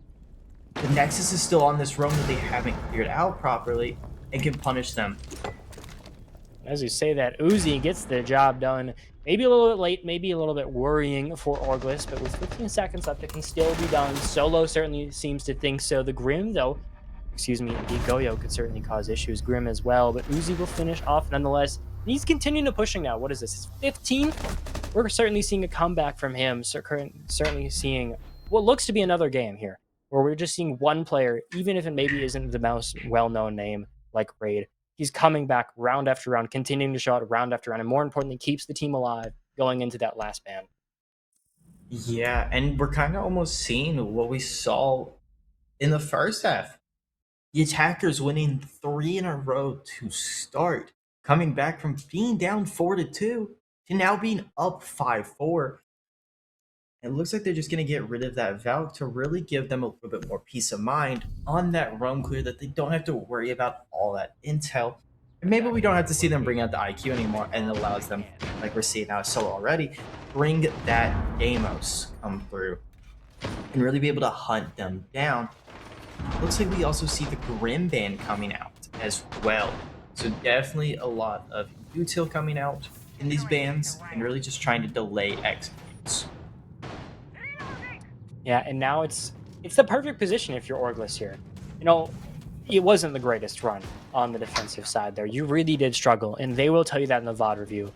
Speaker 2: The Nexus is still on this roam that they haven't cleared out properly and can punish them.
Speaker 1: As you say that, Uzi gets the job done. Maybe a little bit late, maybe a little bit worrying for Orgless, but with 15 seconds left, it can still be done. Solo certainly seems to think so. The Grim, though, the Goyo could certainly cause issues. Grim as well, but Uzi will finish off nonetheless. And he's continuing to pushing now. What is this, his 15th? We're certainly seeing a comeback from him. Certainly seeing what looks to be another game here, where we're just seeing one player, even if it maybe isn't the most well-known name like Raid. He's coming back round after round, continuing to show out round after round, and more importantly, keeps the team alive going into that last ban.
Speaker 2: Yeah, and we're kind of almost seeing what we saw in the first half. The attackers winning 3 in a row to start, coming back from being down 4-2 to now being up 5-4. It looks like they're just going to get rid of that Valk to really give them a little bit more peace of mind on that roam clear, that they don't have to worry about all that intel. And maybe we don't have to see them bring out the IQ anymore, and it allows them, like we're seeing now Solo already, bring that Deimos come through and really be able to hunt them down. Looks like we also see the Grim Band coming out as well. So definitely a lot of util coming out in these bands and really just trying to delay executes.
Speaker 1: Yeah, and now it's the perfect position if you're Orgless here. It wasn't the greatest run on the defensive side there. You really did struggle, and they will tell you that in the VOD review.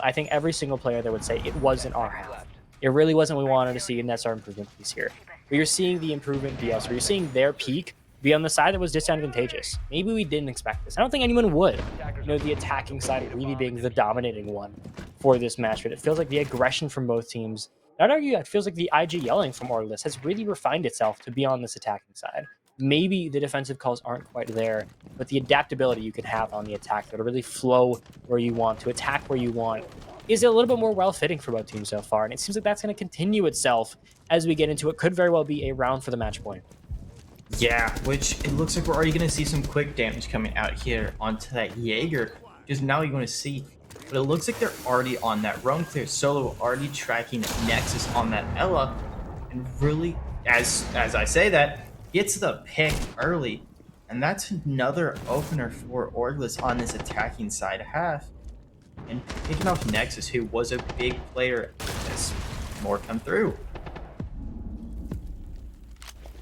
Speaker 1: I think every single player there would say it wasn't our half. It really wasn't what we wanted to see, and that's our improvement piece here. But you're seeing the improvement be us, where you're seeing their peak be on the side that was disadvantageous. Maybe we didn't expect this. I don't think anyone would. The attacking side really being the dominating one for this match, but it feels like the aggression from both teams, I'd argue it feels like the IG yelling from Orgless has really refined itself to be on this attacking side. Maybe the defensive calls aren't quite there, but the adaptability you can have on the attack to really flow where you want, to attack where you want, is a little bit more well-fitting for both teams so far, and it seems like that's going to continue itself as we get into what could very well be a round for the match point.
Speaker 2: Yeah, which it looks like we're already going to see some quick damage coming out here onto that Jaeger, because now you're going to see. But it looks like they're already on that roam clear. Solo already tracking Nexus on that Ella, and really, as I say that, gets the pick early, and that's another opener for Orgless on this attacking side half. And picking off Nexus, who was a big player as more come through.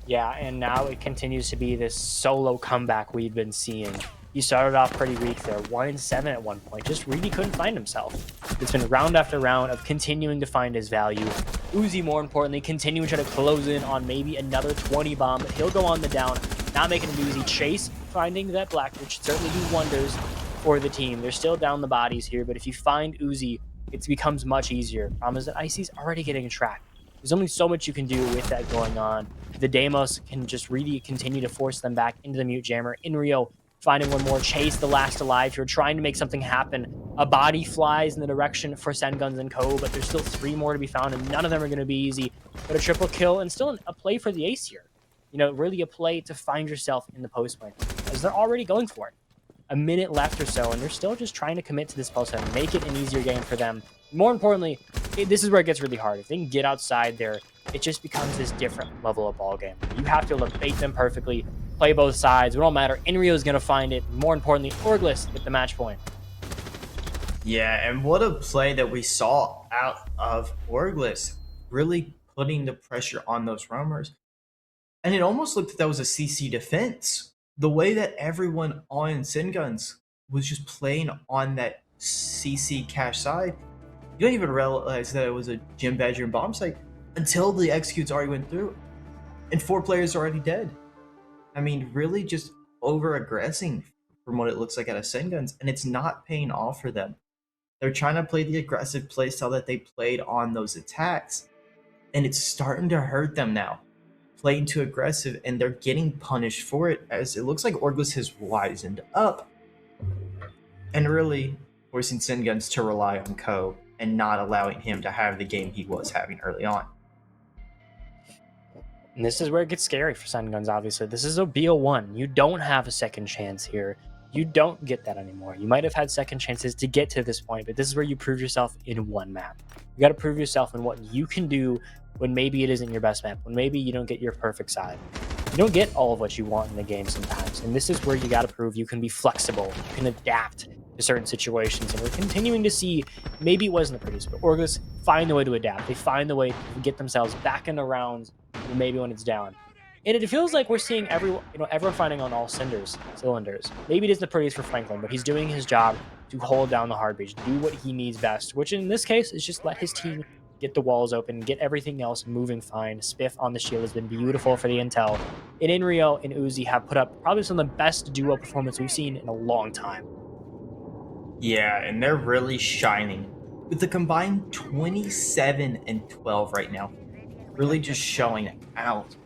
Speaker 1: Yeah, and now it continues to be this solo comeback we've been seeing. He started off pretty weak there, 1-7 at one point, just really couldn't find himself. It's been round after round of continuing to find his value. Uzi, more importantly, continuing to try to close in on maybe another 20 bomb, but he'll go on the down, not making an easy chase, finding that Black, which should certainly do wonders for the team. They're still down the bodies here, but if you find Uzi, it becomes much easier. Problem is that Icy's already getting tracked. There's only so much you can do with that going on. The Deimos can just really continue to force them back into the mute jammer. In Rio, finding one more, chase the last alive here, trying to make something happen. A body flies in the direction for Cenguns and Co, but there's still 3 more to be found, and none of them are going to be easy. But a triple kill, and still a play for the ace here. You know, really a play to find yourself in the post lane, as they're already going for it. A minute left or so, and they're still just trying to commit to this pulse and make it an easier game for them. More importantly, this is where it gets really hard. If they can get outside there, it just becomes this different level of ball game. You have to bait them perfectly, play both sides. It don't matter. Inrio is going to find it. More importantly, Orgless get the match point.
Speaker 2: Yeah, and what a play that we saw out of Orgless, really putting the pressure on those roamers. And it almost looked like that was a CC defense. The way that everyone on Cenguns was just playing on that CC cache side, you don't even realize that it was a gym badger and bomb site until the executes already went through and 4 players are already dead. I mean, really just over-aggressing from what it looks like out of Cenguns, and it's not paying off for them. They're trying to play the aggressive playstyle that they played on those attacks, and it's starting to hurt them now. Playing too aggressive, and they're getting punished for it, as it looks like Orgless has wisened up and really forcing Cenguns to rely on Co and not allowing him to have the game he was having early on.
Speaker 1: And this is where it gets scary for Cenguns, obviously. This is a BO1. You don't have a second chance here. You don't get that anymore. You might have had second chances to get to this point, but this is where you prove yourself in one map. You got to prove yourself in what you can do when maybe it isn't your best map, when maybe you don't get your perfect side. You don't get all of what you want in the game sometimes, and this is where you got to prove you can be flexible, you can adapt to certain situations, and we're continuing to see, maybe it wasn't the prettiest, but Orgless find a way to adapt. They find a way to get themselves back into rounds, maybe when it's down. And it feels like we're seeing everyone finding on all cylinders. Maybe it is the prettiest for Franklin, but he's doing his job to hold down the hard breach, do what he needs best, which in this case is just let his team get the walls open, get everything else moving fine. Spiff on the shield has been beautiful for the intel. And Inrio and Uzi have put up probably some of the best duo performance we've seen in a long time.
Speaker 2: Yeah, and they're really shining. With the combined 27 and 12 right now, really just showing out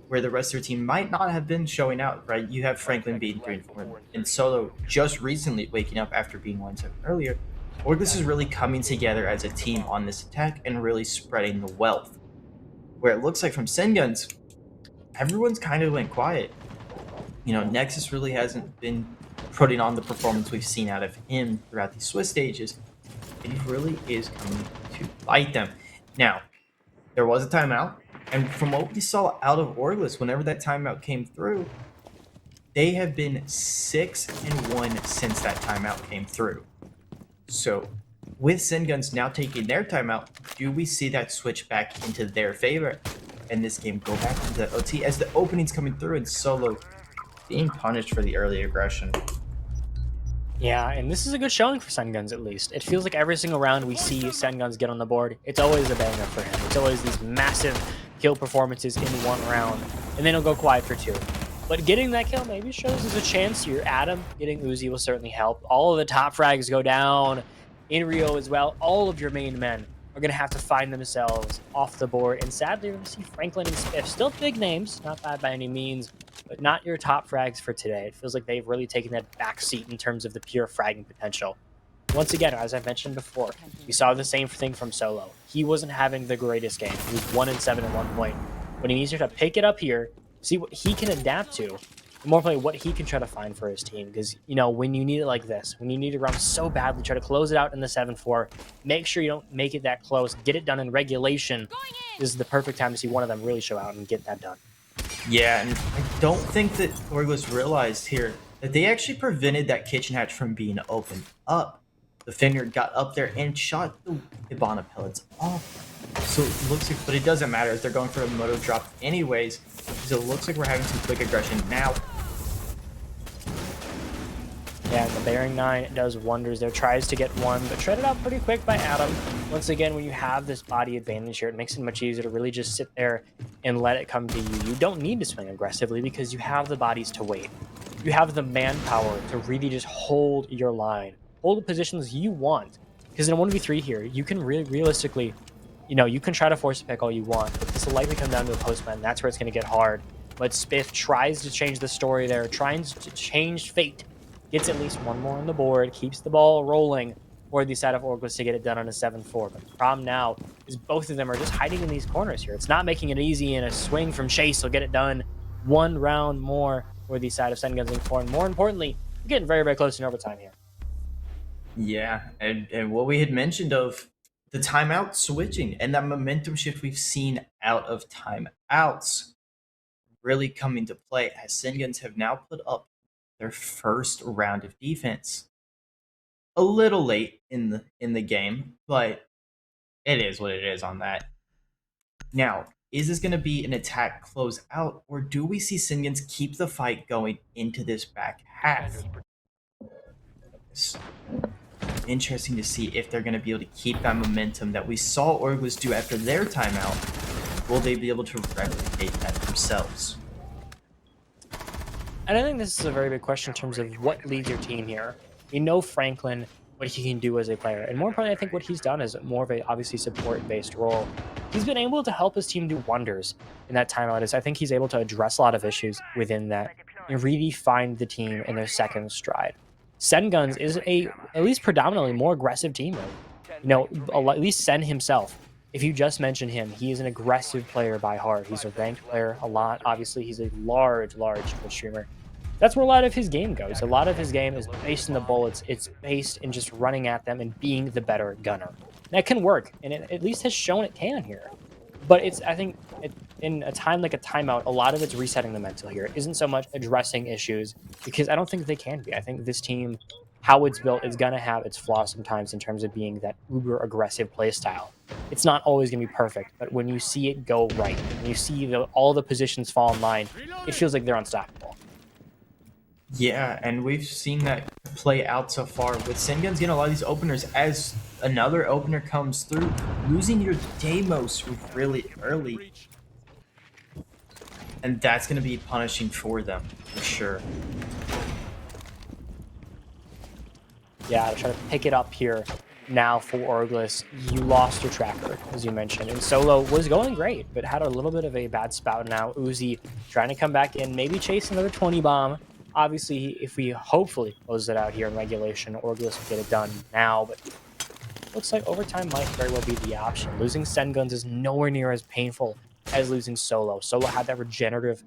Speaker 2: where the rest of their team might not have been showing out, right? You have Franklin being 3 and 4, and Solo just recently waking up after being 1-7 earlier. Orgless is really coming together as a team on this attack and really spreading the wealth. Where it looks like from Cenguns, everyone's kind of went quiet. You know, Nexus really hasn't been putting on the performance we've seen out of him throughout these Swiss stages. And he really is coming to bite them. Now, there was a timeout, and from what we saw out of Orgless, whenever that timeout came through, they have been 6-1 since that timeout came through. So, with Cenguns now taking their timeout, do we see that switch back into their favor and this game go back into the OT as the opening's coming through and Solo being punished for the early aggression?
Speaker 1: Yeah, and this is a good showing for Cenguns at least. It feels like every single round we see Cenguns get on the board, it's always a banger for him. It's always these massive kill performances in one round, and then he'll go quiet for 2. But getting that kill maybe shows there's a chance here. Adam getting Uzi will certainly help. All of the top frags go down. In Rio as well, all of your main men are going to have to find themselves off the board. And sadly, you're going to see Franklin and Spiff. Still big names, not bad by any means, but not your top frags for today. It feels like they've really taken that back seat in terms of the pure fragging potential. Once again, as I mentioned before, we saw the same thing from Solo. He wasn't having the greatest game. He was 1-7 at one point. But he needs to pick it up here, see what he can adapt to, and more importantly, what he can try to find for his team. Because, you know, when you need it like this, when you need to run so badly, try to close it out in the 7-4, make sure you don't make it that close, get it done in regulation. This is the perfect time to see one of them really show out and get that done.
Speaker 2: Yeah, and I don't think that Orgless realized here that they actually prevented that kitchen hatch from being opened up. The Vineyard got up there and shot the Hibana pellets off. So it looks like, but it doesn't matter as they're going for a moto drop anyways. So it looks like we're having some quick aggression now.
Speaker 1: Yeah, and the Bearing 9 does wonders there. Tries to get one, but shredded out pretty quick by Adam. Once again, when you have this body advantage here, it makes it much easier to really just sit there and let it come to you. You don't need to swing aggressively because you have the bodies to wait. You have the manpower to really just hold your line, hold the positions you want. Because in a 1v3 here, you can really realistically, you can try to force a pick all you want, but this will likely come down to a postman. That's where it's going to get hard. But Spiff tries to change the story there, tries to change fate. Gets at least one more on the board, keeps the ball rolling for the side of Orgless to get it done on a 7-4. But the problem now is both of them are just hiding in these corners here. It's not making it easy, and a swing from Chase will get it done. One round more for the side of Cenguns and 4. And more importantly, we're getting very, very close in overtime here.
Speaker 2: Yeah, and what we had mentioned of the timeout switching and that momentum shift we've seen out of timeouts really come into play as Cenguns have now put up their first round of defense. A little late in the game, but it is what it is on that. Now, is this going to be an attack close out, or do we see Cenguns keep the fight going into this back half? It's interesting to see if they're going to be able to keep that momentum that we saw Orgless do after their timeout. Will they be able to replicate that themselves?
Speaker 1: And I think this is a very big question in terms of what leads your team here. We know Franklin, what he can do as a player. And more importantly, I think what he's done is more of a obviously support-based role. He's been able to help his team do wonders in that timeout. I think he's able to address a lot of issues within that and really find the team in their second stride. Cenguns is at least predominantly more aggressive teammate. At least Sen himself. If you just mention him, he is an aggressive player by heart. He's a ranked player a lot. Obviously, he's a large Twitch streamer. That's where a lot of his game goes. A lot of his game is based in the bullets. It's based in just running at them and being the better gunner. That can work, and it at least has shown it can here. But in a time like a timeout, a lot of it's resetting the mental here. It isn't so much addressing issues, because I don't think they can be. I think this team, how it's built, is going to have its flaws sometimes in terms of being that uber aggressive play style. It's not always going to be perfect, but when you see it go right, when you see all the positions fall in line, it feels like they're unstoppable.
Speaker 2: Yeah, and we've seen that play out so far with Cenguns getting a lot of these openers as another opener comes through, losing your Deimos really early. And that's going to be punishing for them, for sure.
Speaker 1: Yeah, to try to pick it up here now for Orgless. You lost your tracker, as you mentioned, and Solo was going great, but had a little bit of a bad spout now. Uzi trying to come back in, maybe chase another 20 bomb. Obviously, if we hopefully close it out here in regulation, Orgless will get it done now, but looks like overtime might very well be the option. Losing Cenguns is nowhere near as painful as losing Solo. Solo had that regenerative,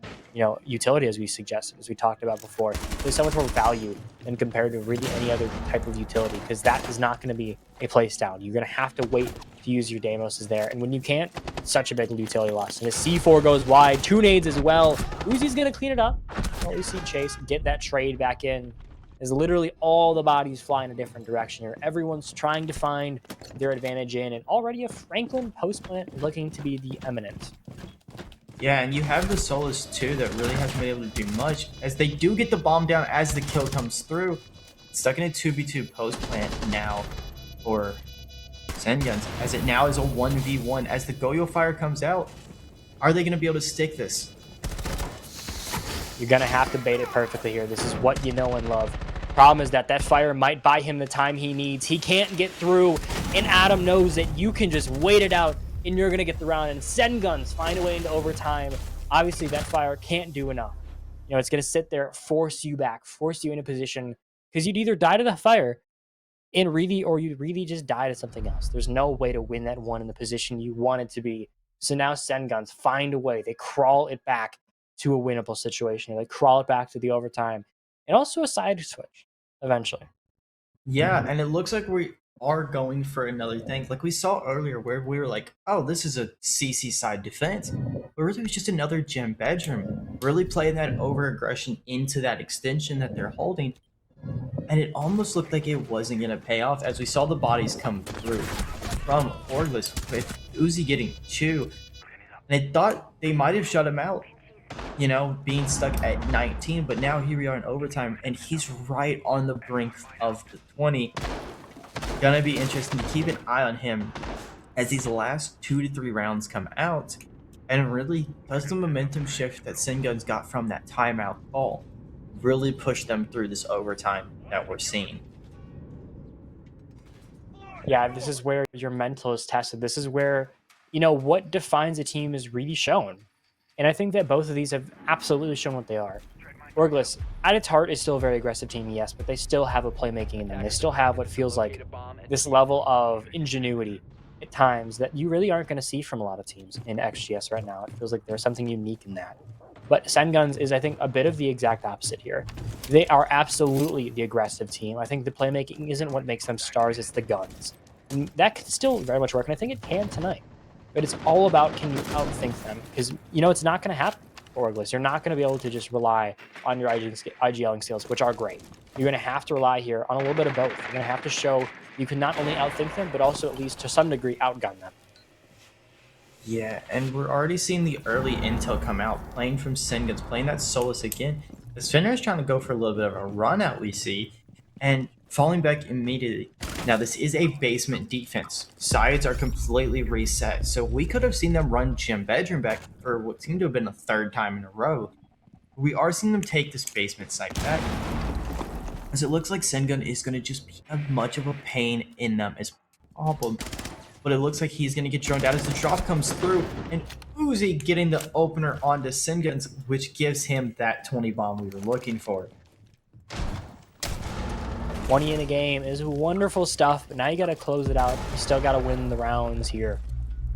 Speaker 1: utility, as we suggested, as we talked about before. There's so much more value than compared to really any other type of utility, because that is not going to be a play style. You're going to have to wait to use your Deimos there, and when you can't, it's such a big utility loss. And the C4 goes wide, 2 nades as well. Uzi's going to clean it up. Well, we see Chase get that trade back in. As literally all the bodies fly in a different direction here. Everyone's trying to find their advantage in, and already a Franklin post plant looking to be the eminent.
Speaker 2: Yeah, and you have the Solus too that really hasn't been able to do much, as they do get the bomb down as the kill comes through. Stuck in a 2v2 post plant now for Cenguns, as it now is a 1v1. As the Goyo fire comes out, are they going to be able to stick this?
Speaker 1: You're going to have to bait it perfectly here. This is what you know and love. Problem is that fire might buy him the time he needs. He can't get through, and Adam knows that you can just wait it out, and you're going to get the round. And Cenguns find a way into overtime. Obviously, that fire can't do enough. It's going to sit there, force you back, force you in a position, because you'd either die to the fire or you'd really just die to something else. There's no way to win that one in the position you want it to be. So now Cenguns find a way. They crawl it back to a winnable situation. They crawl it back to the overtime, and also a side switch eventually.
Speaker 2: Yeah, and it looks like we are going for another thing. Like we saw earlier where we were like, oh, this is a CC side defense. But really it was just another gem bedroom. Really playing that over aggression into that extension that they're holding. And it almost looked like it wasn't going to pay off as we saw the bodies come through from Orgless with Uzi getting 2. And I thought they might have shut him out. you know, being stuck at 19, but now here we are in overtime, and he's right on the brink of the 20. Gonna be interesting to keep an eye on him as these last 2 to 3 rounds come out, and really does the momentum shift that Cenguns got from that timeout call really push them through this overtime that we're seeing.
Speaker 1: Yeah, this is where your mental is tested. This is where, you know, what defines a team is really shown. And I think that both of these have absolutely shown what they are. Orgless, at its heart, is still a very aggressive team, yes, but they still have a playmaking in them. They still have what feels like this level of ingenuity at times that you really aren't going to see from a lot of teams in XGS right now. It feels like there's something unique in that. But Cenguns is, I think, a bit of the exact opposite here. They are absolutely the aggressive team. I think the playmaking isn't what makes them stars, it's the guns. And that could still very much work, and I think it can tonight. But it's all about, can you outthink them? Because, you know, it's not going to happen for Orgless. You're not going to be able to just rely on your IGLing skills, which are great. You're going to have to rely here on a little bit of both. You're going to have to show you can not only outthink them, but also at least to some degree outgun them.
Speaker 2: Yeah, and we're already seeing the early intel come out, playing from Cenguns, playing that Solus again. The Spinner is trying to go for a little bit of a run out, we see, and falling back immediately. Now, this is a basement defense. Sides are completely reset, so we could have seen them run Gym Bedroom back for what seemed to have been the 3rd time in a row. We are seeing them take this basement site back, as it looks like Cengun is going to just be as much of a pain in them as possible. But it looks like he's going to get droned out as the drop comes through, and Uzi getting the opener onto Cenguns, which gives him that 20 bomb we were looking for.
Speaker 1: 20 in a game is wonderful stuff, but now you got to close it out. You still got to win the rounds here.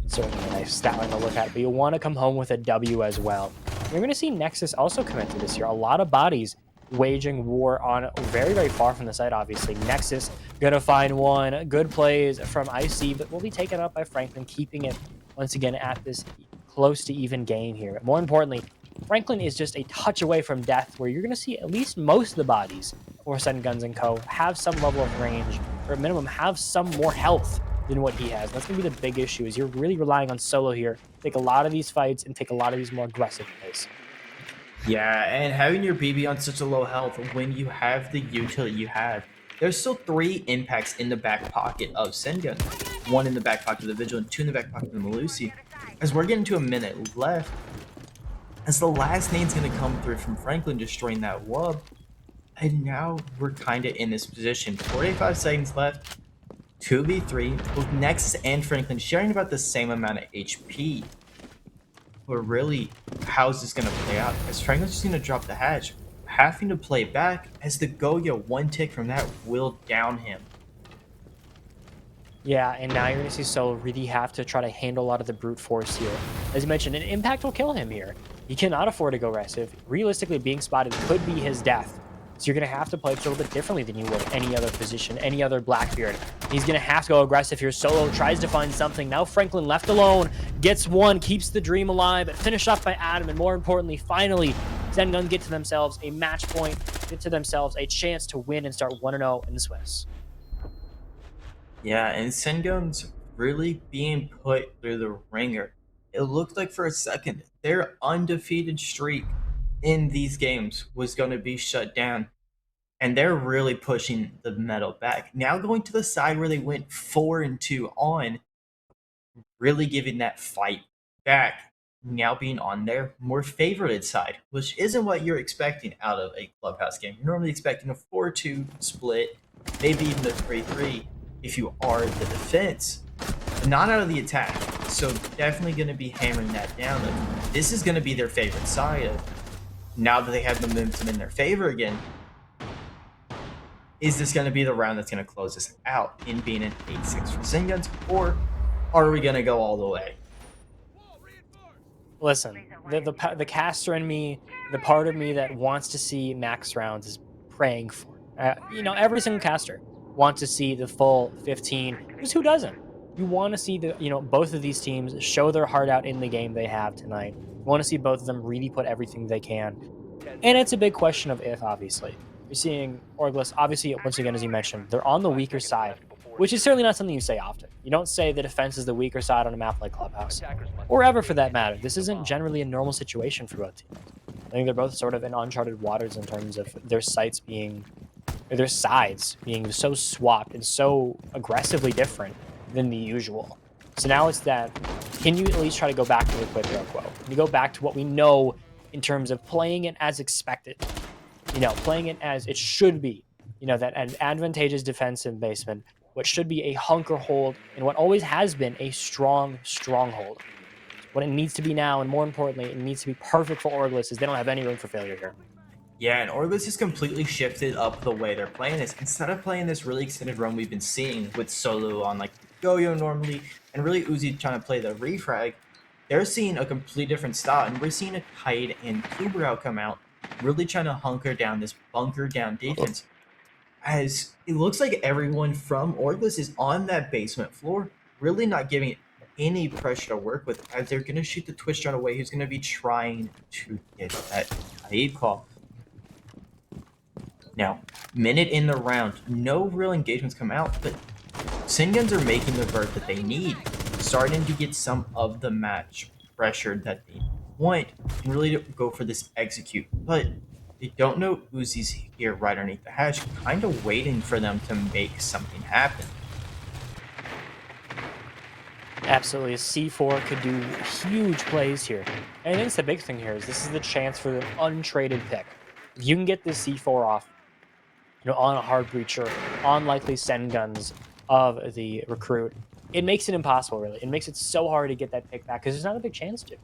Speaker 1: Certainly a nice stat line to look at, but you want to come home with a W as well. You're going to see Nexus also come into this year. A lot of bodies waging war on very, very far from the site, obviously. Nexus going to find one. Good plays from IC, but will be taken up by Franklin, keeping it once again at this close to even game here. But more importantly, Franklin is just a touch away from death, where you're going to see at least most of the bodies for Cenguns and Co. have some level of range, or at minimum have some more health than what he has. That's going to be the big issue, is you're really relying on Solo here to take a lot of these fights and take a lot of these more aggressive plays.
Speaker 2: Yeah, and having your BB on such a low health when you have the utility you have, there's still 3 impacts in the back pocket of Cengun. 1 in the back pocket of the Vigil, and 2 in the back pocket of the Melusi. As we're getting to a minute left, as the last nade's going to come through from Franklin, destroying that wub, and now we're kind of in this position. 45 seconds left, 2v3, both Nexus and Franklin sharing about the same amount of HP. But really, how's this going to play out? As Franklin's just going to drop the hatch, having to play back, as the Goya 1 tick from that will down him.
Speaker 1: Yeah, and now you're going to see Solo really have to try to handle a lot of the brute force here. As you mentioned, an impact will kill him here. He cannot afford to go aggressive. Realistically, being spotted could be his death. So you're going to have to play it a little bit differently than you would any other position, any other Blackbeard. He's going to have to go aggressive here. Solo tries to find something. Now Franklin left alone, gets one, keeps the dream alive, but finished off by Adam. And more importantly, finally, Cenguns get to themselves a match point, get to themselves a chance to win and start 1-0 in the Swiss.
Speaker 2: Yeah, and Cenguns really being put through the ringer. It looked like for a second their undefeated streak in these games was going to be shut down, and they're really pushing the medal back. Now going to the side where they went 4-2 on, really giving that fight back, now being on their more favorited side, which isn't what you're expecting out of a Clubhouse game. You're normally expecting a 4-2 split, maybe even a 3-3 if you are the defense, but not out of the attack. So definitely going to be hammering that down. This is going to be their favorite side. Now that they have the momentum in their favor again, is this going to be the round that's going to close us out in being an 8-6 for Cenguns, or are we going to go all the way?
Speaker 1: Listen, the caster in me, the part of me that wants to see max rounds is praying for it. You know, every single caster wants to see the full 15, because who doesn't? You want to see both of these teams show their heart out in the game they have tonight. You want to see both of them really put everything they can. And it's a big question of if, obviously. You're seeing Orgless, obviously, once again, as you mentioned, they're on the weaker side. which is certainly not something you say often. You don't say the defense is the weaker side on a map like Clubhouse,
Speaker 4: Attackers must
Speaker 1: or ever for that
Speaker 4: locate and
Speaker 1: matter.
Speaker 4: defuse
Speaker 1: This
Speaker 4: the
Speaker 1: isn't
Speaker 4: bomb.
Speaker 1: generally a normal situation for both teams. I think they're both sort of in uncharted waters in terms of their sides being so swapped and so aggressively different than the usual. So now it's that, can you at least try to go back to the quid pro quo? Can you go back to what we know in terms of playing it as expected? Playing it as it should be. That an advantageous defensive basement, what should be a hunker hold, and what always has been a strong stronghold. What it needs to be now, and more importantly, it needs to be perfect for Orgless, is they don't have any room for failure here.
Speaker 2: Yeah, and Orgless has completely shifted up the way they're playing this. Instead of playing this really extended run we've been seeing with Solo on like Yo-Yo normally, and really Uzi trying to play the refrag, they're seeing a completely different style, and we're seeing a Kite and Tuberel come out, really trying to hunker down this bunker down defense. As it looks like everyone from Orgless is on that basement floor, really not giving it any pressure to work with, as they're going to shoot the Twitch shot away, who's going to be trying to get that Aid call. Now, minute in the round, no real engagements come out, but Cenguns are making the vert that they need, starting to get some of the match pressure that they want, and really to go for this execute. But they don't know Uzi's here right underneath the hatch, kind of waiting for them to make something happen.
Speaker 1: Absolutely, a C4 could do huge plays here. And I think the big thing here is this is the chance for an untraded pick. If you can get this C4 off, on a hard breacher, on likely Cenguns of the recruit, it makes it impossible, really. It makes it so hard to get that pick back because there's not a big chance to.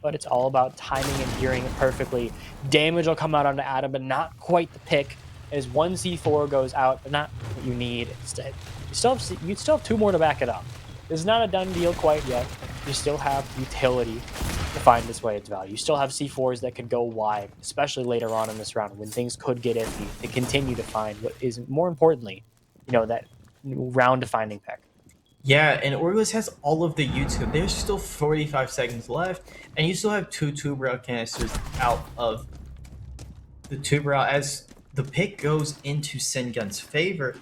Speaker 1: But it's all about timing and gearing it perfectly. Damage will come out onto Adam, but not quite the pick, as one C4 goes out, but not what you need. Instead, you still have two more to back it up. It's not a done deal quite yet. You still have utility to find this way its value. You still have C4s that could go wide, especially later on in this round when things could get iffy, to continue to find what is, more importantly, that round-defining pick.
Speaker 2: Yeah, and Orgless has all of the YouTube. There's still 45 seconds left, and you still have two Tuberel canisters out of the Tuberel as the pick goes into Cengun's favor.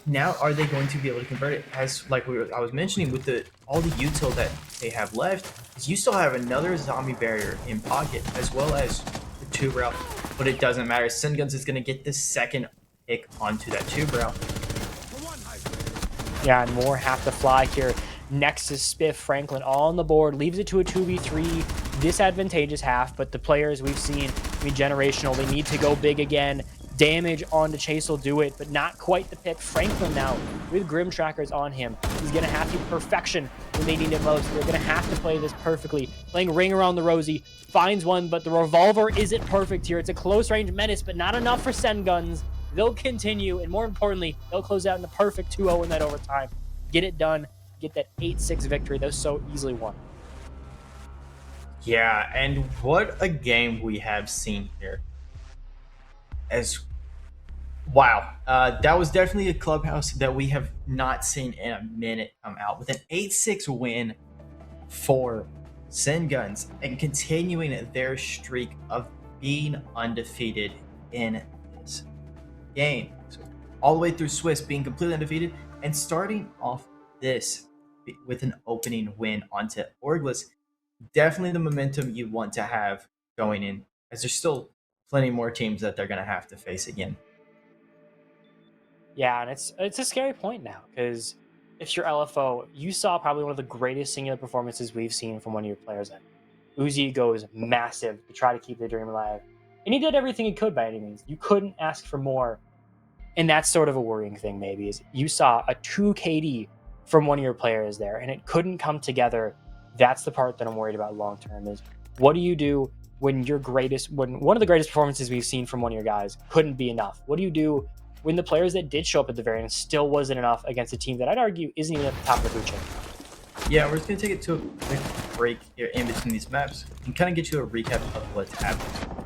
Speaker 2: Now, are they going to be able to convert it? As I was mentioning, with all the util that they have left, is you still have another zombie barrier in pocket, as well as the Tuberel, but it doesn't matter. Cenguns is going to get the second pick onto that Tuberel.
Speaker 1: Yeah, and more have to fly here. Nexus, Spiff, Franklin all on the board. Leaves it to a 2v3. Disadvantageous half, but the players we've seen be generational. They need to go big again. Damage onto Chase will do it, but not quite the pick. Franklin now, with Grim Trackers on him, he's going to have to perfection when they need it most. They're going to have to play this perfectly. Playing Ring Around the Rosie, finds one, but the revolver isn't perfect here. It's a close-range menace, but not enough for Cenguns. They'll continue, and more importantly, they'll close out in the perfect 2-0 in that overtime. Get it done, get that 8-6 victory that was so easily won.
Speaker 2: Yeah, and what a game we have seen here. Wow, that was definitely a Clubhouse that we have not seen in a minute come out, with an 8-6 win for Cenguns and continuing their streak of being undefeated in this game. So all the way through Swiss being completely undefeated and starting off this with an opening win onto Orgless. Definitely the momentum you want to have going in, as there's still plenty more teams that they're going to have to face again.
Speaker 1: Yeah, and it's a scary point now, because if you're LFO, you saw probably one of the greatest singular performances we've seen from one of your players. Uzi goes massive to try to keep the dream alive, and he did everything he could by any means. You couldn't ask for more, and that's sort of a worrying thing maybe, is you saw a 2 KD from one of your players there, and it couldn't come together. That's the part that I'm worried about long term, is what do you do when one of the greatest performances we've seen from one of your guys couldn't be enough? What do you do when the players that did show up at the very end still wasn't enough against a team that I'd argue isn't even at the top of the food chain?
Speaker 2: Yeah, we're just going to take it to a quick break here in between these maps and kind of get you a recap of what's happening.